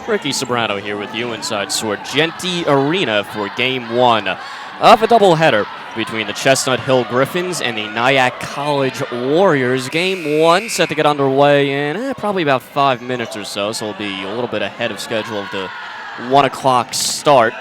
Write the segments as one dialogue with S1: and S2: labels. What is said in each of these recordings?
S1: Ricky Sobrano here with you inside Sorgente Arena for Game 1 of a doubleheader between the Chestnut Hill Griffins and the Nyack College Warriors. Game 1 set to get underway in probably about 5 minutes or so, so it'll be a little bit ahead of schedule of the 1 o'clock start.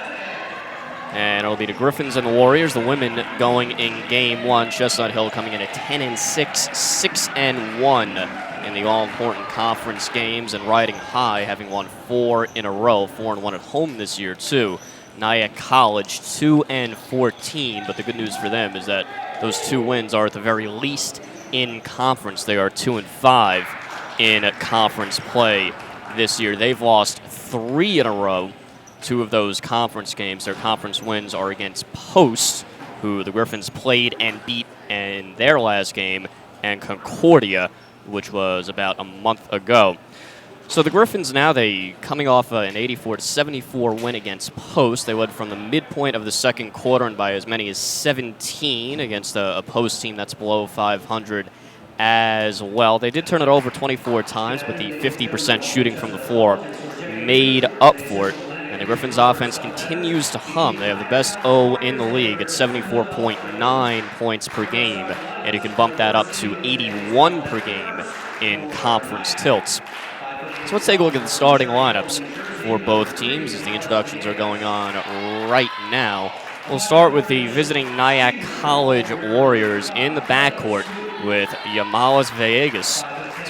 S1: And it'll be the Griffins and the Warriors, the women going in Game 1. Chestnut Hill coming in at 10-6, 6-1 in the all-important conference games and riding high, having won 4 in a row, 4-1 at home this year too. Nyack College 2-14, but the good news for them is that those 2 wins are at the very least in conference. They are 2-5 in conference play this year. They've lost 3 in a row. 2 of those conference games, their conference wins are against Post, who the Griffins played and beat in their last game, and Concordia, which was about a month ago. So the Griffins now, they coming off an 84-74 win against Post. They led from the midpoint of the second quarter and by as many as 17 against a Post team that's below 500 as well. They did turn it over 24 times, but the 50% shooting from the floor made up for it. And the Griffins' offense continues to hum. They have the best O in the league at 74.9 points per game, and you can bump that up to 81 per game in conference tilts. So let's take a look at the starting lineups for both teams as the introductions are going on right now. We'll start with the visiting Nyack College Warriors in the backcourt with Yamalis Villegas.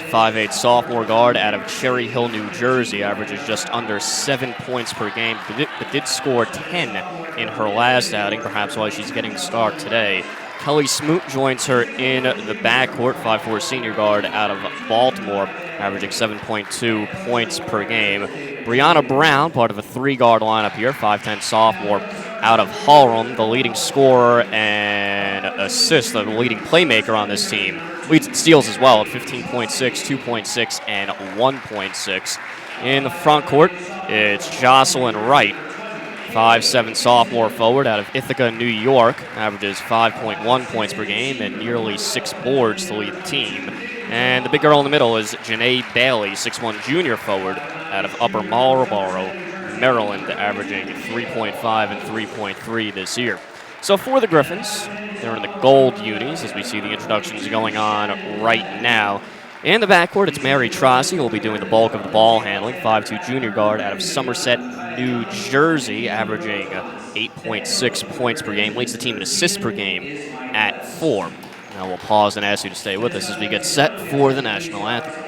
S1: 5'8" sophomore guard out of Cherry Hill, New Jersey, averages just under 7 points per game, but did score 10 in her last outing, perhaps why she's getting the start today. Kelly Smoot joins her in the backcourt, 5'4" senior guard out of Baltimore, averaging 7.2 points per game. Brianna Brown, part of a 3-guard lineup here, 5'10" sophomore out of Hallam, the leading scorer and assist, the leading playmaker on this team. Leads in steals as well at 15.6, 2.6, and 1.6. In the front court, it's Jocelyn Wright, 5'7" sophomore forward out of Ithaca, New York, averages 5.1 points per game and nearly 6 boards to lead the team. And the big girl in the middle is Janae Bailey, 6'1" junior forward out of Upper Marlboro, Maryland, averaging 3.5 and 3.3 this year. So for the Griffins, they're in the gold unis as we see the introductions going on right now. In the backcourt, it's Mary Trossi who will be doing the bulk of the ball handling, 5'2" junior guard out of Somerset, New Jersey, averaging 8.6 points per game, leads the team in assists per game at 4. Now we'll pause and ask you to stay with us as we get set for the national anthem.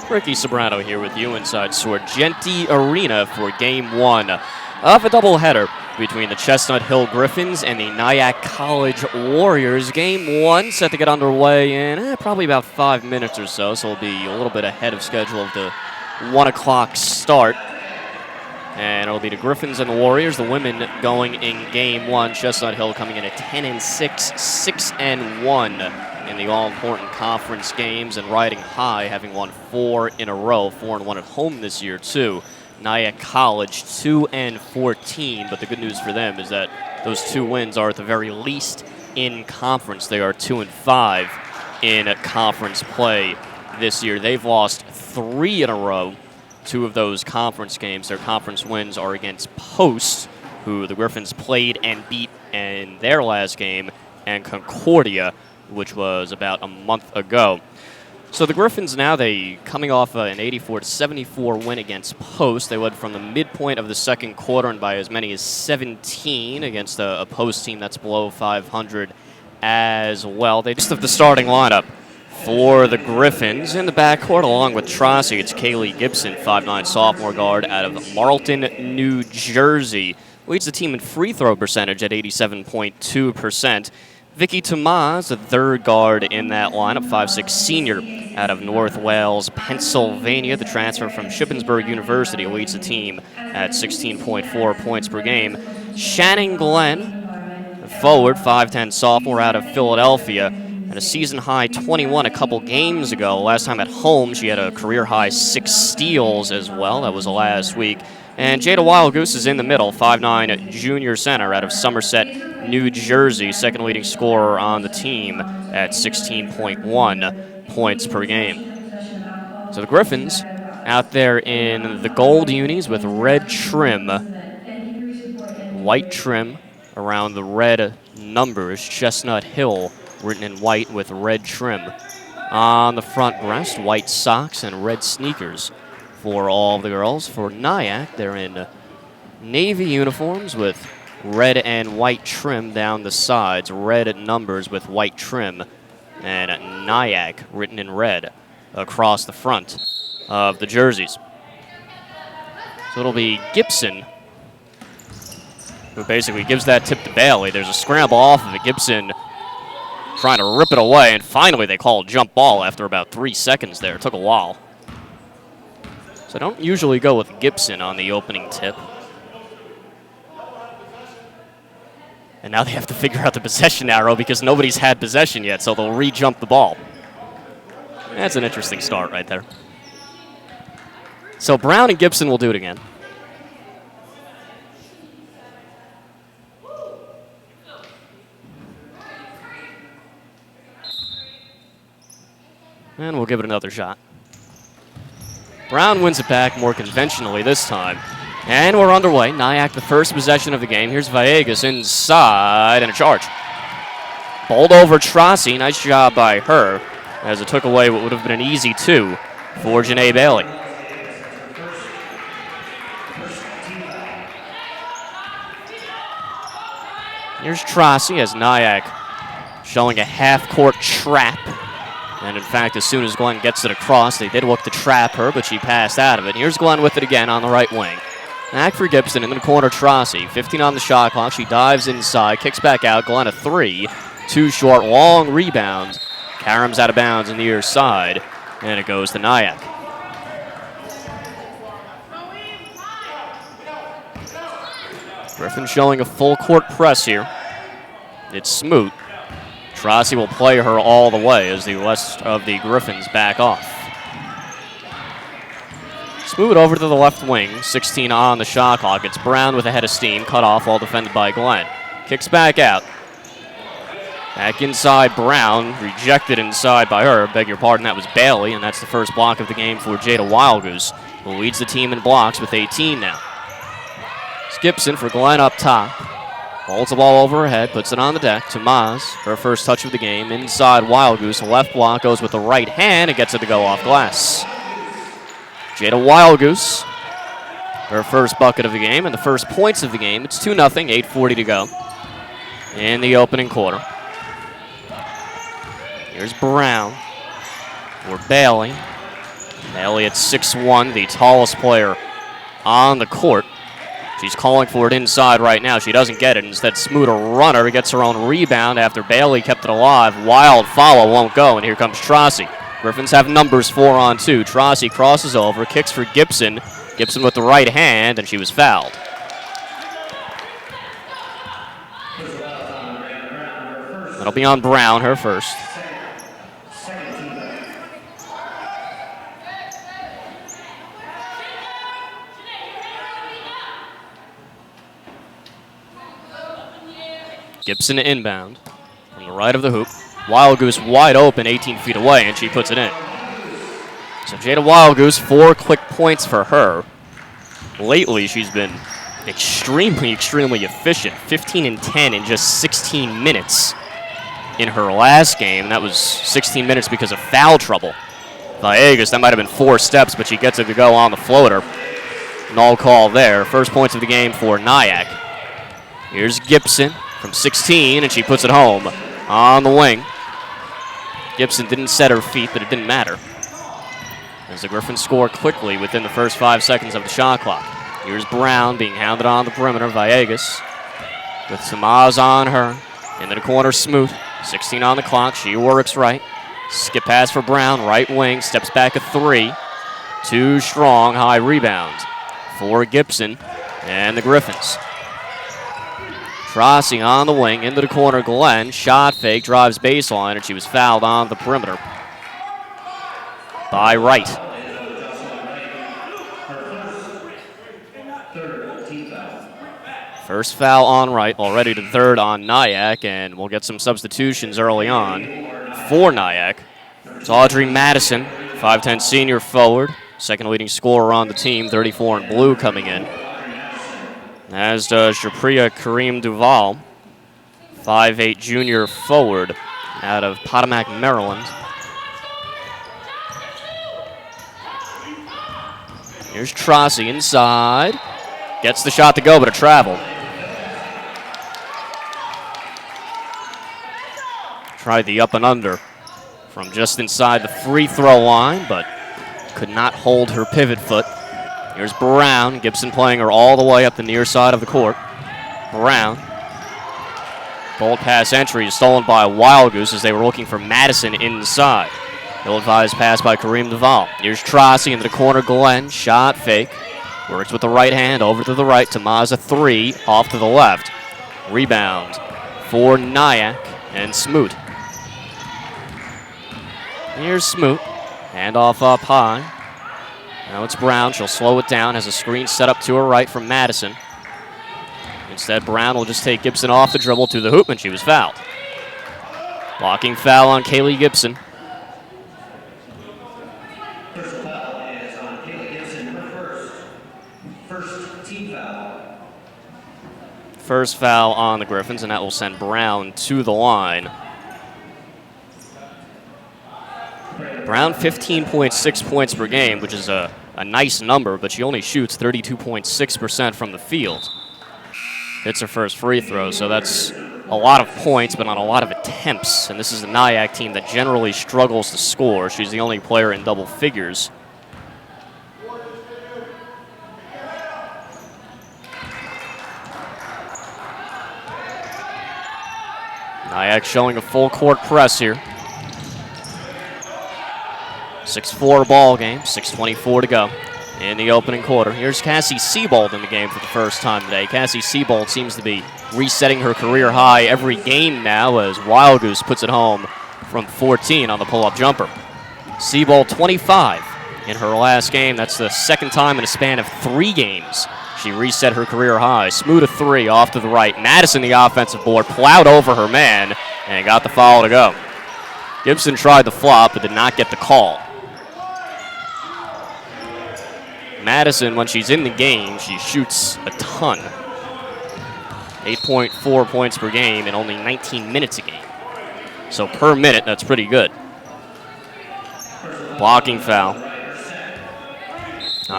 S1: Ricky Sobrano here with you inside Sorgente Arena for Game 1 of a doubleheader between the Chestnut Hill Griffins and the Nyack College Warriors. Game 1 set to get underway in probably about 5 minutes or so, so it'll be a little bit ahead of schedule of the 1 o'clock start. And it'll be the Griffins and the Warriors, the women going in Game 1. Chestnut Hill coming in at 10-6, 6-1 in the all-important conference games and riding high, having won 4 in a row, 4-1 at home this year too. Nyack College 2-14, but the good news for them is that those 2 wins are at the very least in conference. They are 2-5 in conference play this year. They've lost 3 in a row. 2 of those conference games, their conference wins are against Post, who the Griffins played and beat in their last game, and Concordia, which was about a month ago. So the Griffins now, they coming off an 84-74 win against Post. They led from the midpoint of the second quarter and by as many as 17 against a Post team that's below 500 as well. They just have the starting lineup for the Griffins. In the backcourt, along with Trossi, it's Kaylee Gibson, 5'9" sophomore guard out of Marlton, New Jersey. Leads the team in free throw percentage at 87.2%. Vicky Tomas, the 3rd guard in that lineup, 5'6" senior out of North Wales, Pennsylvania. The transfer from Shippensburg University leads the team at 16.4 points per game. Shannon Glenn, forward, 5'10" sophomore out of Philadelphia, and a season-high 21 a couple games ago. Last time at home, she had a career-high 6 steals as well. That was last week. And Jada Wildgoose is in the middle, 5'9" junior center out of Somerset, New Jersey, second leading scorer on the team at 16.1 points per game. So the Griffins out there in the gold unis with red trim, white trim around the red numbers, Chestnut Hill written in white with red trim. On the front breast, white socks and red sneakers for all the girls. For Nyack, they're in navy uniforms with red and white trim down the sides, red numbers with white trim, and Nyack written in red across the front of the jerseys. So it'll be Gibson who basically gives that tip to Bailey. There's a scramble off of it. Gibson trying to rip it away, and finally they call a jump ball after about 3 seconds there. It took a while. So I don't usually go with Gibson on the opening tip. And now they have to figure out the possession arrow because nobody's had possession yet, so they'll re-jump the ball. That's an interesting start right there. So Brown and Gibson will do it again. And we'll give it another shot. Brown wins it back more conventionally this time. And we're underway. Nyack, the first possession of the game. Here's Villegas inside and a charge. Bowled over Trossi. Nice job by her as it took away what would have been an easy 2 for Janae Bailey. Here's Trossi as Nyack showing a half-court trap. And in fact, as soon as Glenn gets it across, they did look to trap her, but she passed out of it. Here's Glenn with it again on the right wing. Back for Gibson, in the corner, Trossi. 15 on the shot clock. She dives inside, kicks back out. Glenn a 3. 2 short, long rebound. Karam's out of bounds in the near side, and it goes to Nyack. Griffin showing a full court press here. It's Smoot. Trossi will play her all the way as the rest of the Griffins back off. Smoot over to the left wing, 16 on the shot clock. It's Brown with a head of steam, cut off, all defended by Glenn. Kicks back out. Back inside, Brown, rejected inside by her. Beg your pardon, that was Bailey, and that's the first block of the game for Jada Wildgoose, who leads the team in blocks with 18 now. It's Gibson for Glenn up top. Holds the ball over her head, puts it on the deck to Maz. Her first touch of the game. Inside Wildgoose, left block, goes with the right hand and gets it to go off glass. Jada Wildgoose, her first bucket of the game and the first points of the game. It's 2-0, 8:40 to go in the opening quarter. Here's Brown for Bailey. Bailey at 6'1", the tallest player on the court. She's calling for it inside right now. She doesn't get it. Instead, Smoot, a runner, gets her own rebound after Bailey kept it alive. Wild follow won't go, and here comes Trossi. Griffins have numbers 4 on 2. Trossi crosses over, kicks for Gibson. Gibson with the right hand, and she was fouled. That'll be on Brown, her first. Gibson inbound from the right of the hoop. Wildgoose wide open, 18 feet away, and she puts it in. So Jada Wildgoose, 4 quick points for her. Lately, she's been extremely efficient. 15 and 10 in just 16 minutes in her last game. That was 16 minutes because of foul trouble. Villegas, that might have been 4 steps, but she gets it to go on the floater. No call there. First points of the game for Nyack. Here's Gibson from 16, and she puts it home on the wing. Gibson didn't set her feet, but it didn't matter, as the Griffins score quickly within the first 5 seconds of the shot clock. Here's Brown being hounded on the perimeter. Villegas with Samaz on her. Into the corner, Smoot. 16 on the clock. She works right. Skip pass for Brown. Right wing. Steps back a 3. 2 strong. High rebound for Gibson and the Griffins. Trossi on the wing, into the corner, Glenn, shot fake, drives baseline, and she was fouled on the perimeter by Wright. First foul on right, already the third on Nyack, and we'll get some substitutions early on for Nyack. It's Audrey Madison, 5'10 senior forward, second leading scorer on the team, 34 in blue coming in. As does Japriya Kareem Duval, 5'8 junior forward out of Potomac, Maryland. Here's Trossi inside. Gets the shot to go, but a travel. Tried the up and under from just inside the free throw line, but could not hold her pivot foot. Here's Brown. Gibson playing her all the way up the near side of the court. Brown. Bold pass entry is stolen by Wild Goose as they were looking for Madison inside. Ill-advised pass by Kareem Duval. Here's Trossi into the corner. Glenn. Shot fake. Works with the right hand over to the right. Tamaza 3 off to the left. Rebound for Nyack and Smoot. Here's Smoot. Handoff up high. Now it's Brown. She'll slow it down. Has a screen set up to her right from Madison. Instead, Brown will just take Gibson off the dribble to the hoop, and she was fouled. Blocking foul on Kaylee Gibson.
S2: First foul is on Kaylee Gibson, her first team foul.
S1: First foul on the Griffins, and that will send Brown to the line. Brown 15.6 points per game, which is a nice number, but she only shoots 32.6% from the field. Hits her first free throw, so that's a lot of points, but not a lot of attempts. And this is a Nyack team that generally struggles to score. She's the only player in double figures. Nyack showing a full court press here. 6-4 ball game, 6:24 to go in the opening quarter. Here's Cassie Siebold in the game for the first time today. Cassie Siebold seems to be resetting her career high every game now as Wild Goose puts it home from 14 on the pull-up jumper. Siebold 25 in her last game. That's the second time in a span of 3 games she reset her career high. Smoot a 3 off to the right. Madison, the offensive board, plowed over her man and got the foul to go. Gibson tried the flop but did not get the call. Madison, when she's in the game, she shoots a ton. 8.4 points per game in only 19 minutes a game. So per minute, that's pretty good. Blocking foul.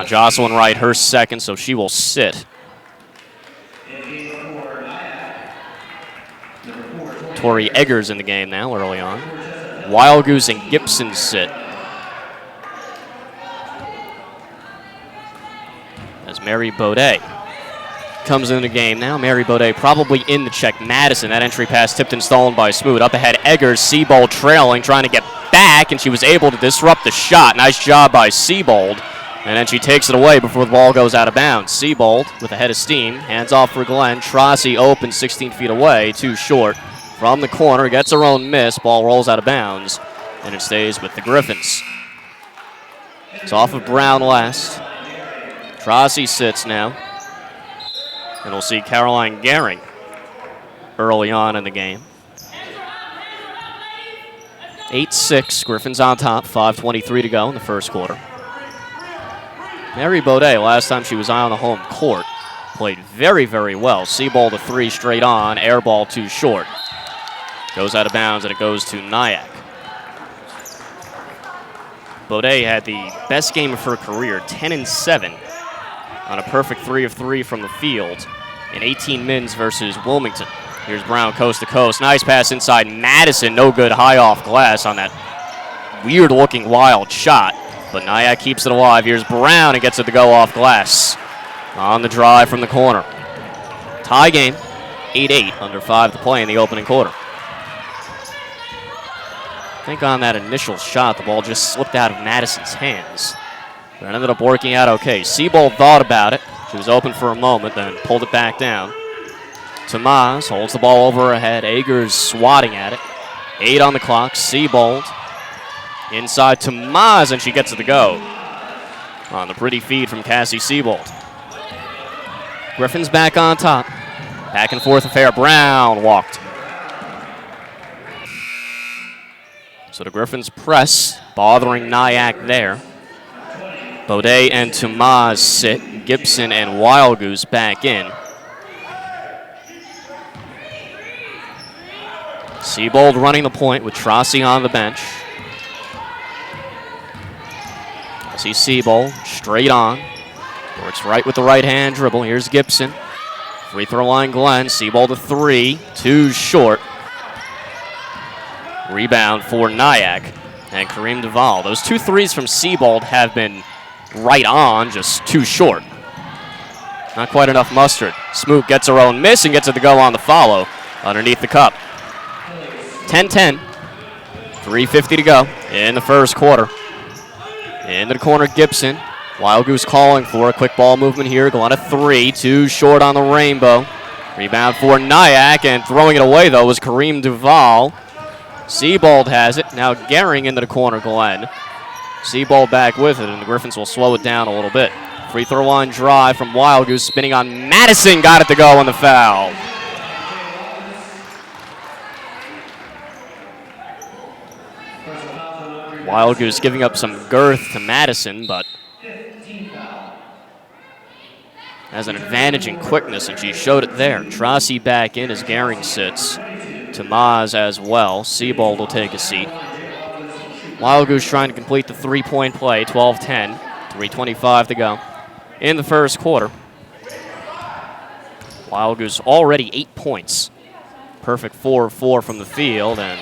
S1: Jocelyn Wright, her second, so she will sit. Tori Eggers in the game now, early on. Wild Goose and Gibson sit. As Mary Baudet comes into the game now. Mary Baudet probably in the check. Madison, that entry pass tipped and stolen by Smoot. Up ahead, Eggers, Siebold trailing, trying to get back, and she was able to disrupt the shot. Nice job by Siebold. And then she takes it away before the ball goes out of bounds. Siebold with a head of steam. Hands off for Glenn. Trossi open 16 feet away. Too short. From the corner, gets her own miss. Ball rolls out of bounds, and it stays with the Griffins. It's off of Brown last. Trossi sits now. And we'll see Caroline Gehring early on in the game. 8-6, Griffins on top, 5:23 to go in the first quarter. Mary Baudet, last time she was on the home court, played very, very well. Siebold a 3 straight on, air ball too short. Goes out of bounds and it goes to Nyack. Baudet had the best game of her career, 10-7. On a perfect 3 of 3 from the field in 18 mins versus Wilmington. Here's Brown coast to coast. Nice pass inside Madison. No good high off glass on that weird looking wild shot. But Nyack keeps it alive. Here's Brown and gets it to go off glass on the drive from the corner. Tie game, 8-8, under 5 to play in the opening quarter. I think on that initial shot, the ball just slipped out of Madison's hands. But it ended up working out okay. Siebold thought about it. She was open for a moment, then pulled it back down. Tomas holds the ball over her head. Eggers swatting at it. 8 on the clock. Siebold inside Tomas, and she gets it to go on the pretty feed from Cassie Siebold. Griffins back on top. Back and forth affair. Brown walked. So the Griffins press, bothering Nyack there. Baudet and Tomas sit. Gibson and Wild Goose back in. Siebold running the point with Trossi on the bench. See Siebold straight on. Works right with the right-hand dribble. Here's Gibson. Free throw line Glenn. Siebold a three. Too short. Rebound for Nyack and Kareem Duval. Those 2 threes from Siebold have been right on, just too short. Not quite enough mustard. Smoot gets her own miss and gets it to go on the follow underneath the cup. 10-10. 3:50 to go in the first quarter. Into the corner, Gibson. Wild Goose calling for a quick ball movement here. Glenn a three. Too short on the rainbow. Rebound for Nyack, and throwing it away, though, was Kareem Duval. Siebold has it. Now Gehring into the corner, Glenn. Siebold back with it, and the Griffins will slow it down a little bit. Free throw line drive from Wild Goose, spinning on Madison. Got it to go on the foul. Wild Goose giving up some girth to Madison, but has an advantage in quickness, and she showed it there. Trossi back in as Gehring sits. Tomas as well. Siebold will take a seat. Wild Goose trying to complete the three-point play, 12-10, 3:25 to go in the first quarter. Wild Goose already 8 points. Perfect 4 of 4 from the field, and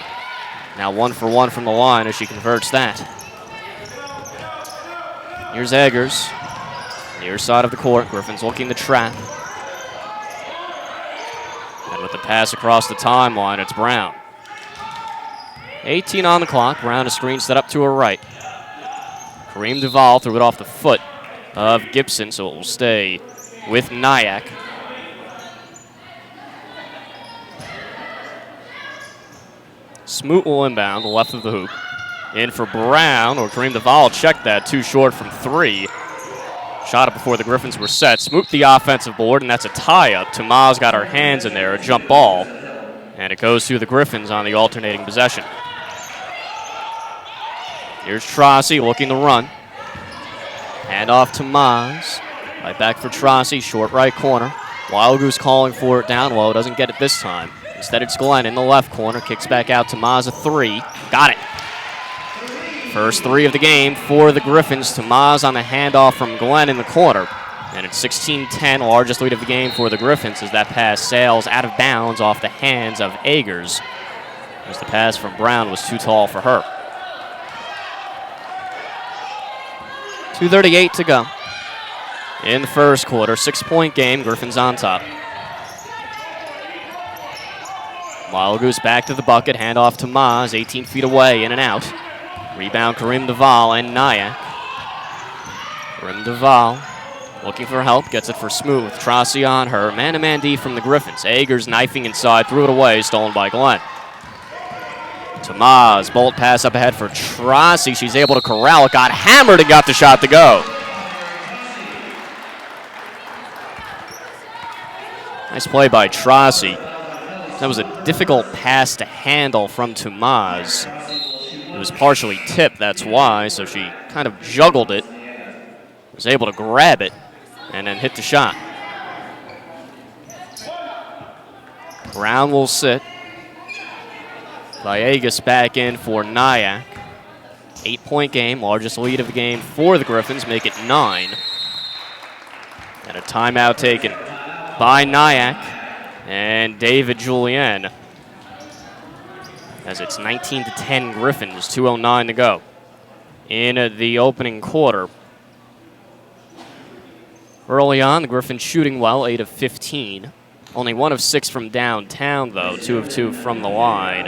S1: now 1 for 1 from the line as she converts that. Here's Eggers. Near side of the court. Griffins looking to trap. And with the pass across the timeline, it's Brown. 18 on the clock. Brown, a screen set up to her right. Kareem Duval threw it off the foot of Gibson, so it will stay with Nyack. Smoot will inbound, the left of the hoop. In for Brown, or Kareem Duval checked that, too short from 3. Shot it before the Griffins were set. Smoot the offensive board, and that's a tie-up. Tomas got her hands in there, a jump ball. And it goes to the Griffins on the alternating possession. Here's Trossi looking to run. Hand off to Tomas. Right back for Trossi, short right corner. Wild Goose calling for it down low, doesn't get it this time. Instead it's Glenn in the left corner, kicks back out to Tomas, a 3. Got it. First 3 of the game for the Griffins. Tomas on the handoff from Glenn in the corner. And it's 16-10, largest lead of the game for the Griffins as that pass sails out of bounds off the hands of Eggers, as the pass from Brown was too tall for her. 2:38 to go in the first quarter. 6-point game, Griffins on top. Wild Goose back to the bucket, handoff to Maz, 18 feet away, in and out. Rebound Kareem Duval and Nyack. Kareem Duval looking for help, gets it for Smooth. Trossi on her, man-to-man D from the Griffins. Eggers knifing inside, threw it away, stolen by Glenn. Tomas, bolt pass up ahead for Trossi. She's able to corral it, got hammered and got the shot to go. Nice play by Trossi. That was a difficult pass to handle from Tomas. It was partially tipped, that's why, so she kind of juggled it, was able to grab it, and then hit the shot. Brown will sit. Villegas back in for Nyack. 8-point game, largest lead of the game for the Griffins, make it 9. And a timeout taken by Nyack and David Julien, as it's 19-10 Griffins, 2:09 to go in the opening quarter. Early on, the Griffins shooting well, 8 of 15. Only 1 of 6 from downtown, though, 2 of 2 from the line.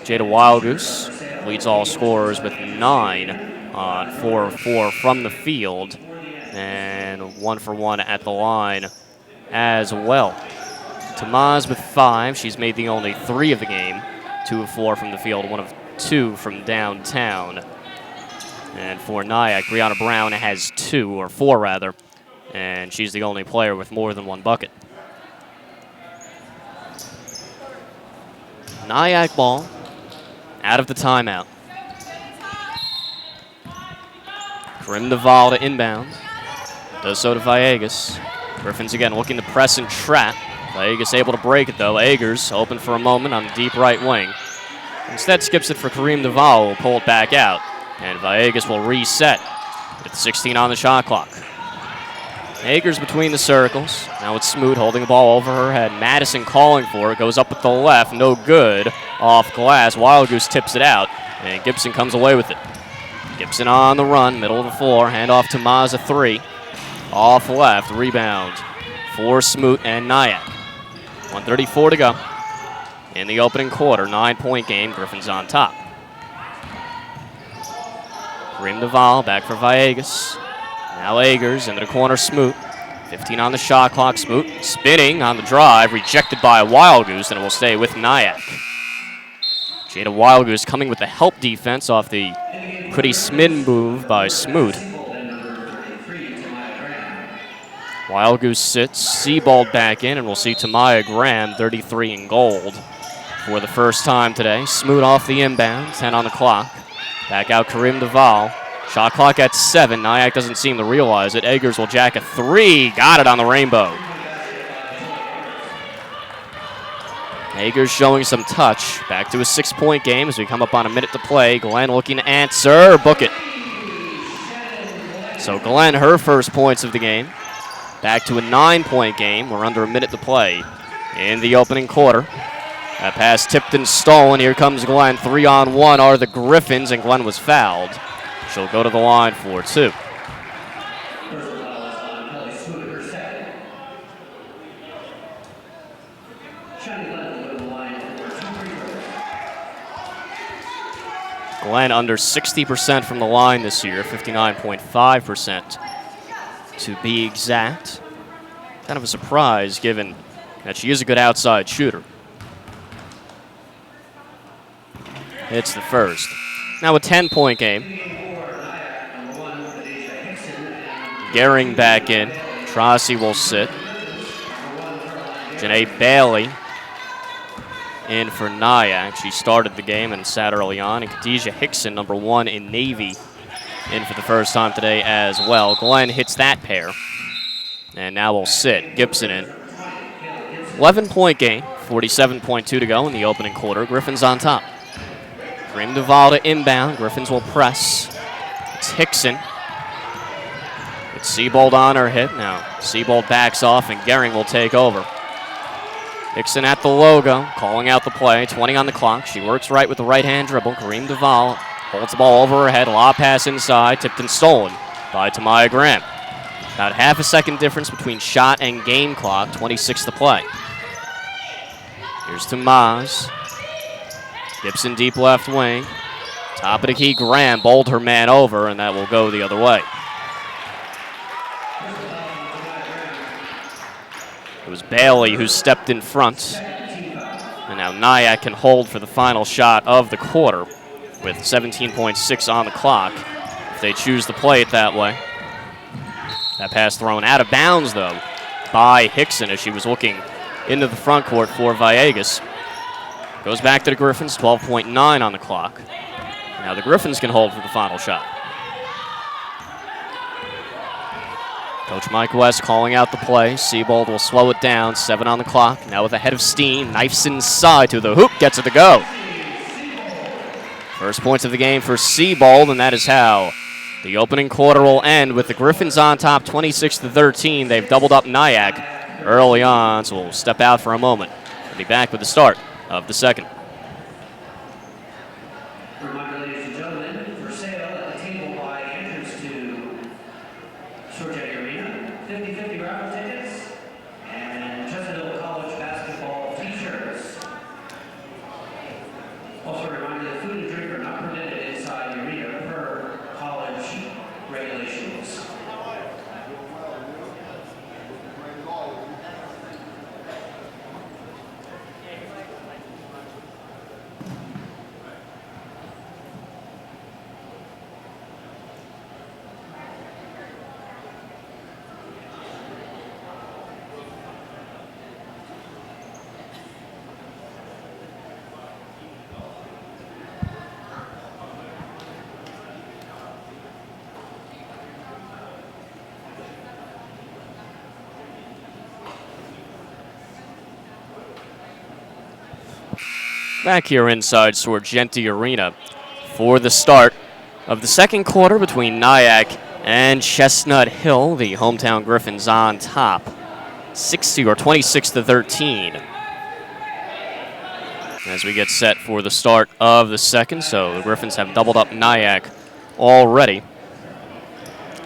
S1: Jada Wild Goose leads all scorers with 9 on 4 of 4 from the field, and 1 for 1 at the line as well. Tomas with 5. She's made the only 3 of the game. 2 of 4 from the field, 1 of 2 from downtown. And for Nyack, Brianna Brown has 2, or 4 rather, and she's the only player with more than 1 bucket. Nyack ball out of the timeout. Karim Naval to inbound. Does so to Villegas. Griffins again looking to press and trap. Villegas able to break it though. Agers open for a moment on the deep right wing. Instead skips it for Karim Naval, who will pull it back out. And Villegas will reset with 16 on the shot clock. Agers between the circles. Now it's Smoot holding the ball over her head. Madison calling for it. Goes up with the left. No good. Off glass. Wild Goose tips it out. And Gibson comes away with it. Gibson on the run. Middle of the floor. Handoff to Mazza 3. Off left. Rebound for Smoot and Nyack. 1:34 to go in the opening quarter. 9-point game. Griffins on top. Karim Naval back for Villegas. Now Agers into the corner, Smoot. 15 on the shot clock. Smoot spinning on the drive, rejected by a Wild Goose, and it will stay with Nyack. Jada Wild Goose coming with the help defense off the pretty spin move by Smoot. Wild Goose sits, Sebald back in, and we'll see Tamaya Graham, 33 in gold for the first time today. Smoot off the inbound, 10 on the clock. Back out Karim Naval. Shot clock at 7. Nyack doesn't seem to realize it. Agers will jack a 3. Got it on the rainbow. Agers showing some touch. Back to a 6-point game as we come up on a minute to play. Glenn looking to answer. Book it. So Glenn, her first points of the game. Back to a 9-point game. We're under a minute to play in the opening quarter. That pass tipped and stolen. Here comes Glenn. 3-on-1 are the Griffins, and Glenn was fouled. She'll go to the line for 2. Glenn under 60% from the line this year, 59.5% to be exact. Kind of a surprise given that she is a good outside shooter. It's the first. Now a 10-point game. Gehring back in. Trossi will sit. Janae Bailey in for Nyack. She started the game and sat early on. And Khadijah Hickson, number 1 in Navy, in for the first time today as well. Glenn hits that pair. And now will sit. Gibson in. 11-point game. 47.2 to go in the opening quarter. Griffins on top. Karim Naval to inbound. Griffins will press. It's Hickson. It's Sebald on her hit. Now Sebald backs off and Gehring will take over. Hickson at the logo, calling out the play. 20 on the clock. She works right with the right-hand dribble. Karim Naval holds the ball over her head. Lob pass inside. Tipped and stolen by Tamaya Graham. About half a second difference between shot and game clock. 26 to play. Here's to Maz. Gibson deep left wing. Top of the key, Graham bowled her man over, and that will go the other way. It was Bailey who stepped in front. And now Nyack can hold for the final shot of the quarter with 17.6 on the clock if they choose to play it that way. That pass thrown out of bounds, though, by Hickson as she was looking into the front court for Villegas. Goes back to the Griffins, 12.9 on the clock. Now the Griffins can hold for the final shot. Coach Mike West calling out the play. Sebald will slow it down, 7 on the clock. Now with a head of steam, knifes inside to the hoop, gets it to go. First points of the game for Sebald, and that is how the opening quarter will end with the Griffins on top, 26-13. They've doubled up Nyack early on, so we'll step out for a moment. We'll be back with the start of the second.
S2: Reminder, ladies and gentlemen, for sale at the table by entrance to Sorgetti Arena, 50/50 raffle tickets and Chestnut Hill College basketball t-shirts. Also a reminder that food and drink are not permitted inside the arena per college regulations.
S1: Back here inside Sorgenti Arena for the start of the second quarter between Nyack and Chestnut Hill. The hometown Griffins on top, 26-13. As we get set for the start of the second, so the Griffins have doubled up Nyack already.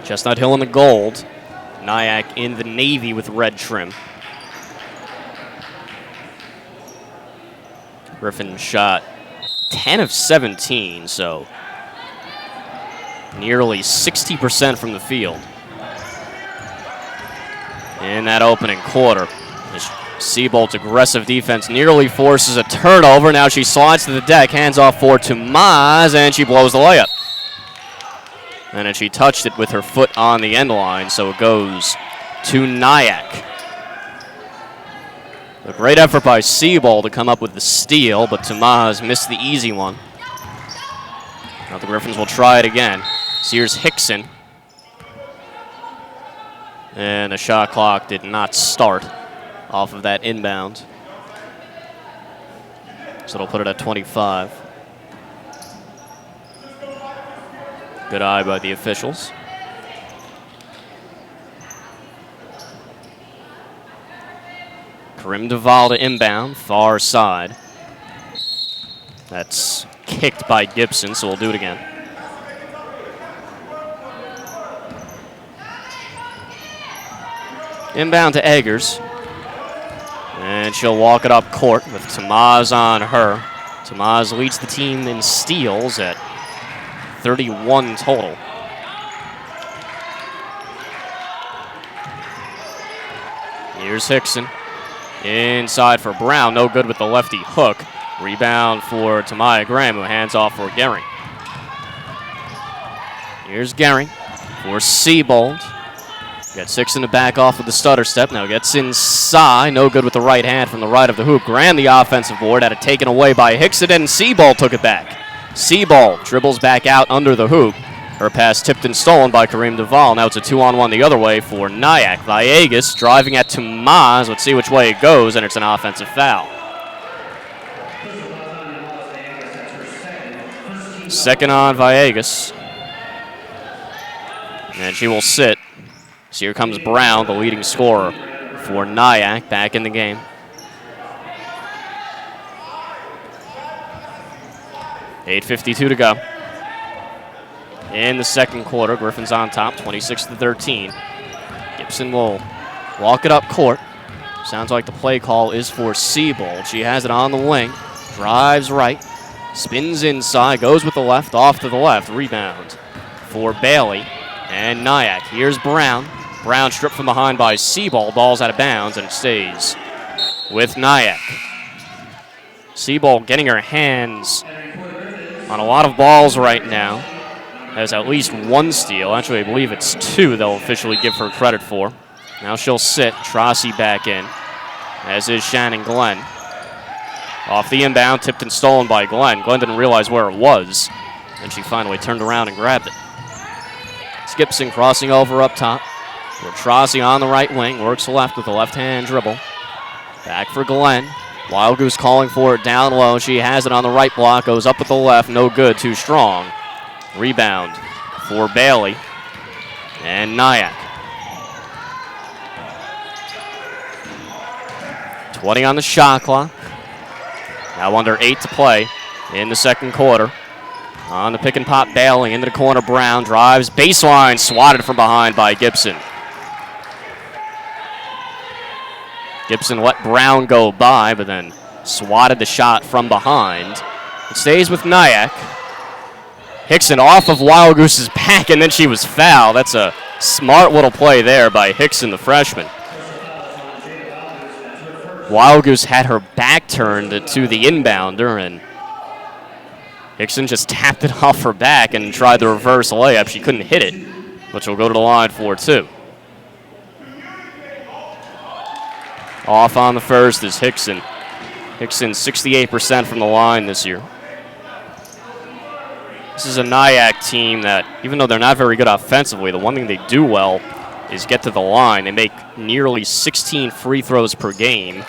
S1: Chestnut Hill in the gold, Nyack in the navy with red trim. Griffin shot 10 of 17, so nearly 60% from the field in that opening quarter. Seabolt's aggressive defense nearly forces a turnover. Now she slides to the deck, hands off for Tomas, and she blows the layup. And then she touched it with her foot on the end line, so it goes to Nyack. A great effort by Seabolt to come up with the steal, but Tomas missed the easy one. Now the Griffins will try it again. Here's Hickson. And the shot clock did not start off of that inbound. So it'll put it at 25. Good eye by the officials. Karim Duval to inbound, far side. That's kicked by Gibson, so we'll do it again. Inbound to Eggers. And she'll walk it up court with Tomas on her. Tomas leads the team in steals at 31 total. Here's Hickson. Inside for Brown, no good with the lefty hook. Rebound for Tamaya Graham, who hands off for Gehring. Here's Gehring for Seabolt. Got Hickson to back off with the stutter step. Now gets inside, no good with the right hand from the right of the hoop. Graham, the offensive board, had it taken away by Hickson, and Seabolt took it back. Seabolt dribbles back out under the hoop. Her pass tipped and stolen by Karim Duval. Now it's a 2-on-1 the other way for Nyack. Villegas driving at Tomas. Let's see which way it goes, and it's an offensive foul. Second on Villegas. And she will sit. So here comes Brown, the leading scorer for Nyack, back in the game. .8:52 to go. In the second quarter, Griffins on top, 26-13. Gibson will walk it up court. Sounds like the play call is for Seabolt. She has it on the wing, drives right, spins inside, goes with the left, off to the left. Rebound for Bailey and Nyack. Here's Brown. Brown stripped from behind by Seabolt. Ball's out of bounds, and it stays with Nyack. Seabolt getting her hands on a lot of balls right now. Has at least one steal. Actually, I believe it's two they'll officially give her credit for. Now she'll sit. Trossi back in, as is Shannon Glenn. Off the inbound, tipped and stolen by Glenn. Glenn didn't realize where it was, and she finally turned around and grabbed it. It's Gibson crossing over up top. Trossi on the right wing, works left with a left-hand dribble. Back for Glenn. Wild Goose calling for it down low. She has it on the right block, goes up with the left, no good, too strong. Rebound for Bailey and Nyack. 20 on the shot clock. Now under 8 to play in the second quarter. On the pick and pop, Bailey into the corner. Brown drives, baseline, swatted from behind by Gibson. Gibson let Brown go by, but then swatted the shot from behind. It stays with Nyack. Hickson off of Wild Goose's back, and then she was fouled. That's a smart little play there by Hickson, the freshman. Wild Goose had her back turned to the inbounder, and Hickson just tapped it off her back and tried the reverse layup. She couldn't hit it, but she'll go to the line for two. Off on the first is Hickson. Hickson 68% from the line this year. This is a Nyack team that, even though they're not very good offensively, the one thing they do well is get to the line. They make nearly 16 free throws per game.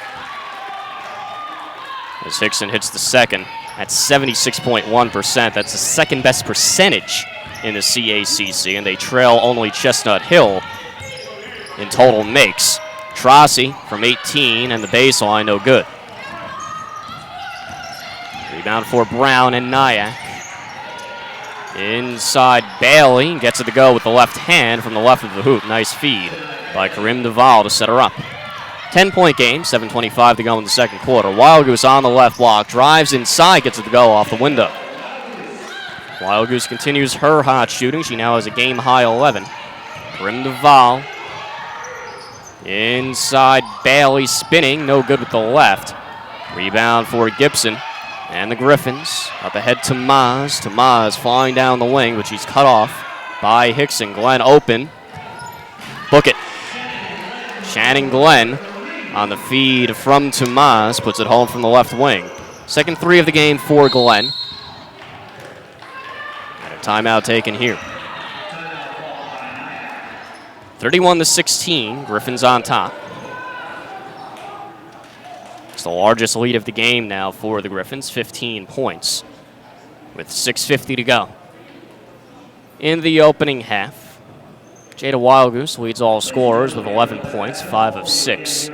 S1: as Hickson hits the second at 76.1%. That's the second best percentage in the CACC, and they trail only Chestnut Hill in total makes. Trossi from 18, and the baseline, no good. Rebound for Brown and Nyack. Inside Bailey, gets it to go with the left hand from the left of the hoop. Nice feed by Karim Duval to set her up. 10-point game, 7:25 to go in the second quarter. Wild Goose on the left block, drives inside, gets it to go off the window. Wild Goose continues her hot shooting. She now has a game-high 11. Karim Duval. Inside Bailey spinning, no good with the left. Rebound for Gibson. And the Griffins up ahead to Maz. Maz flying down the wing, but she's cut off by Hickson. Glenn open. Book it. Shannon Glenn on the feed from Maz, puts it home from the left wing. Second three of the game for Glenn. And a timeout taken here. 31-16, Griffins on top. It's the largest lead of the game now for the Griffins, 15 points, with 6:50 to go. In the opening half, Jada Wild Goose leads all scorers with 11 points, 5 of 6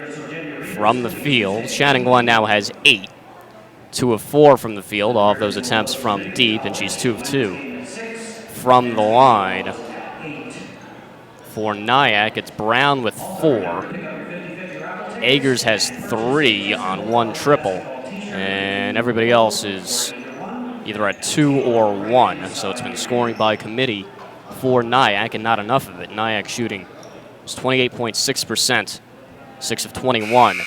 S1: from the field. Shannon Glenn now has 8, 2 of 4 from the field, all of those attempts from deep, and she's 2 of 2 from the line. For Nyack, it's Brown with 4. Agers has 3 on 1 triple, and everybody else is either at 2 or 1. So it's been scoring by committee for Nyack, and not enough of it. Nyack shooting is 28.6%, 6 of 21.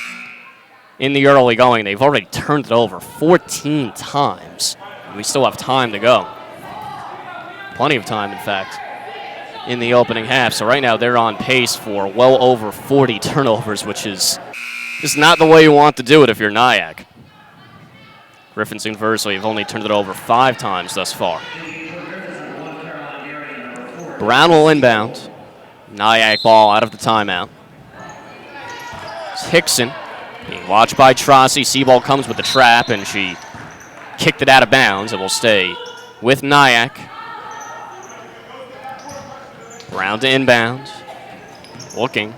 S1: In the early going, they've already turned it over 14 times, and we still have time to go. Plenty of time, in fact, in the opening half. So right now they're on pace for well over 40 turnovers, which is just not the way you want to do it if you're Nyack. Griffins, conversely, have only turned it over 5 times thus far. Brown will inbound. Nyack ball out of the timeout. It's Hickson being watched by Trossi. Seaball comes with the trap, and she kicked it out of bounds. It will stay with Nyack. Brown to inbound. Looking.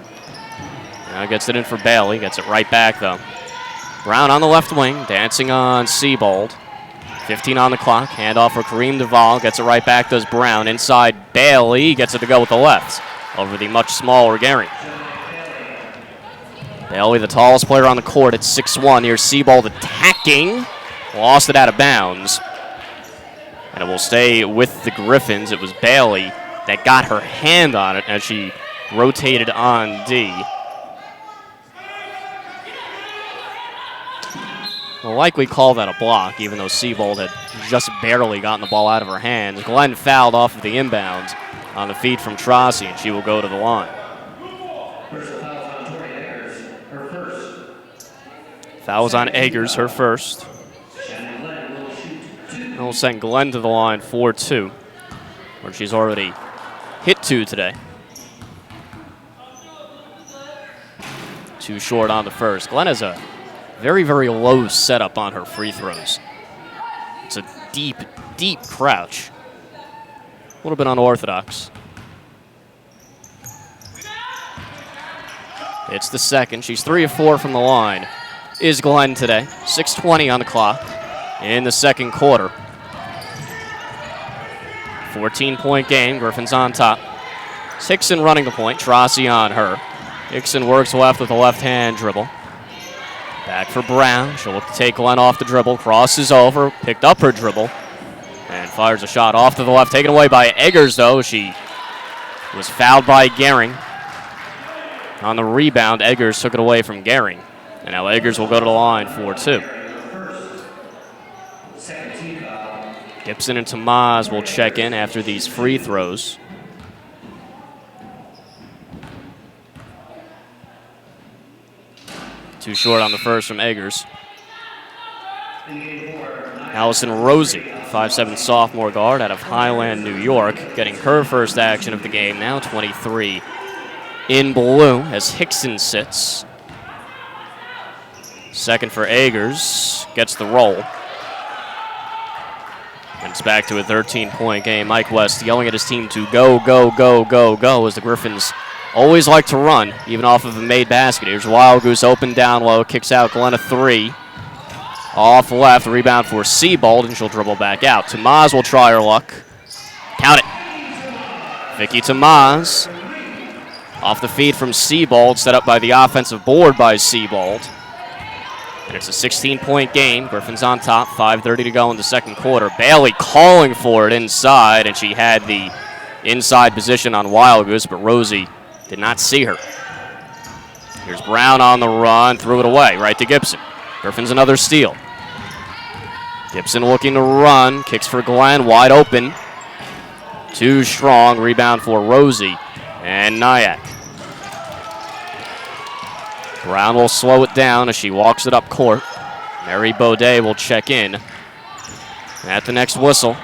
S1: Now gets it in for Bailey. Gets it right back, though. Brown on the left wing, dancing on Seabold. 15 on the clock. Handoff for Kareem Duval. Gets it right back, does Brown. Inside Bailey. Gets it to go with the left over the much smaller Gary. Bailey, the tallest player on the court at 6'1". Here's Seabold attacking. Lost it out of bounds. And it will stay with the Griffins. It was Bailey that got her hand on it as she rotated on D. We'll likely call that a block, even though Seabold had just barely gotten the ball out of her hands. Glenn fouled off of the inbound on the feed from Trossi, and she will go to the line. Fouls on Agers, her first. And we'll send Glenn to the line for 2, where she's already hit 2 today. 2 short on the first. Glenn has a very, very low setup on her free throws. It's a deep, deep crouch. A little bit unorthodox. It's the second. She's 3 of 4 from the line. Is Glenn today. 6:20 on the clock in the second quarter. 14-point game. Griffins on top. It's Hickson running the point. Trossi on her. Hickson works left with a left-hand dribble. Back for Brown. She'll look to take Glenn off the dribble. Crosses over. Picked up her dribble. And fires a shot off to the left. Taken away by Eggers, though. She was fouled by Gehring. On the rebound, Eggers took it away from Gehring. And now Eggers will go to the line for 2. Gibson and Tamaz will check in after these free throws. Too short on the first from Eggers. Allison Rosie, 5'7" sophomore guard out of Highland, New York, getting her first action of the game now, 23 in blue as Hickson sits. Second for Agers. Gets the roll. And it's back to a 13-point game. Mike West yelling at his team to go, go, go, go, go, as the Griffins always like to run, even off of a made basket. Here's Wild Goose open down low, kicks out Glenn a three. Off left, rebound for Seabold, and she'll dribble back out. Tamaz will try her luck. Count it. Vicky Tamaz. Off the feed from Seabold, set up by the offensive board by Seabold. And it's a 16-point game. Griffins on top, 5:30 to go in the second quarter. Bailey calling for it inside, and she had the inside position on Wild Goose, but Rosie did not see her. Here's Brown on the run, threw it away, right to Gibson. Griffins another steal. Gibson looking to run, kicks for Glenn, wide open. Too strong, rebound for Rosie and Nyack. Brown will slow it down as she walks it up court. Mary Baudet will check in. At the next whistle,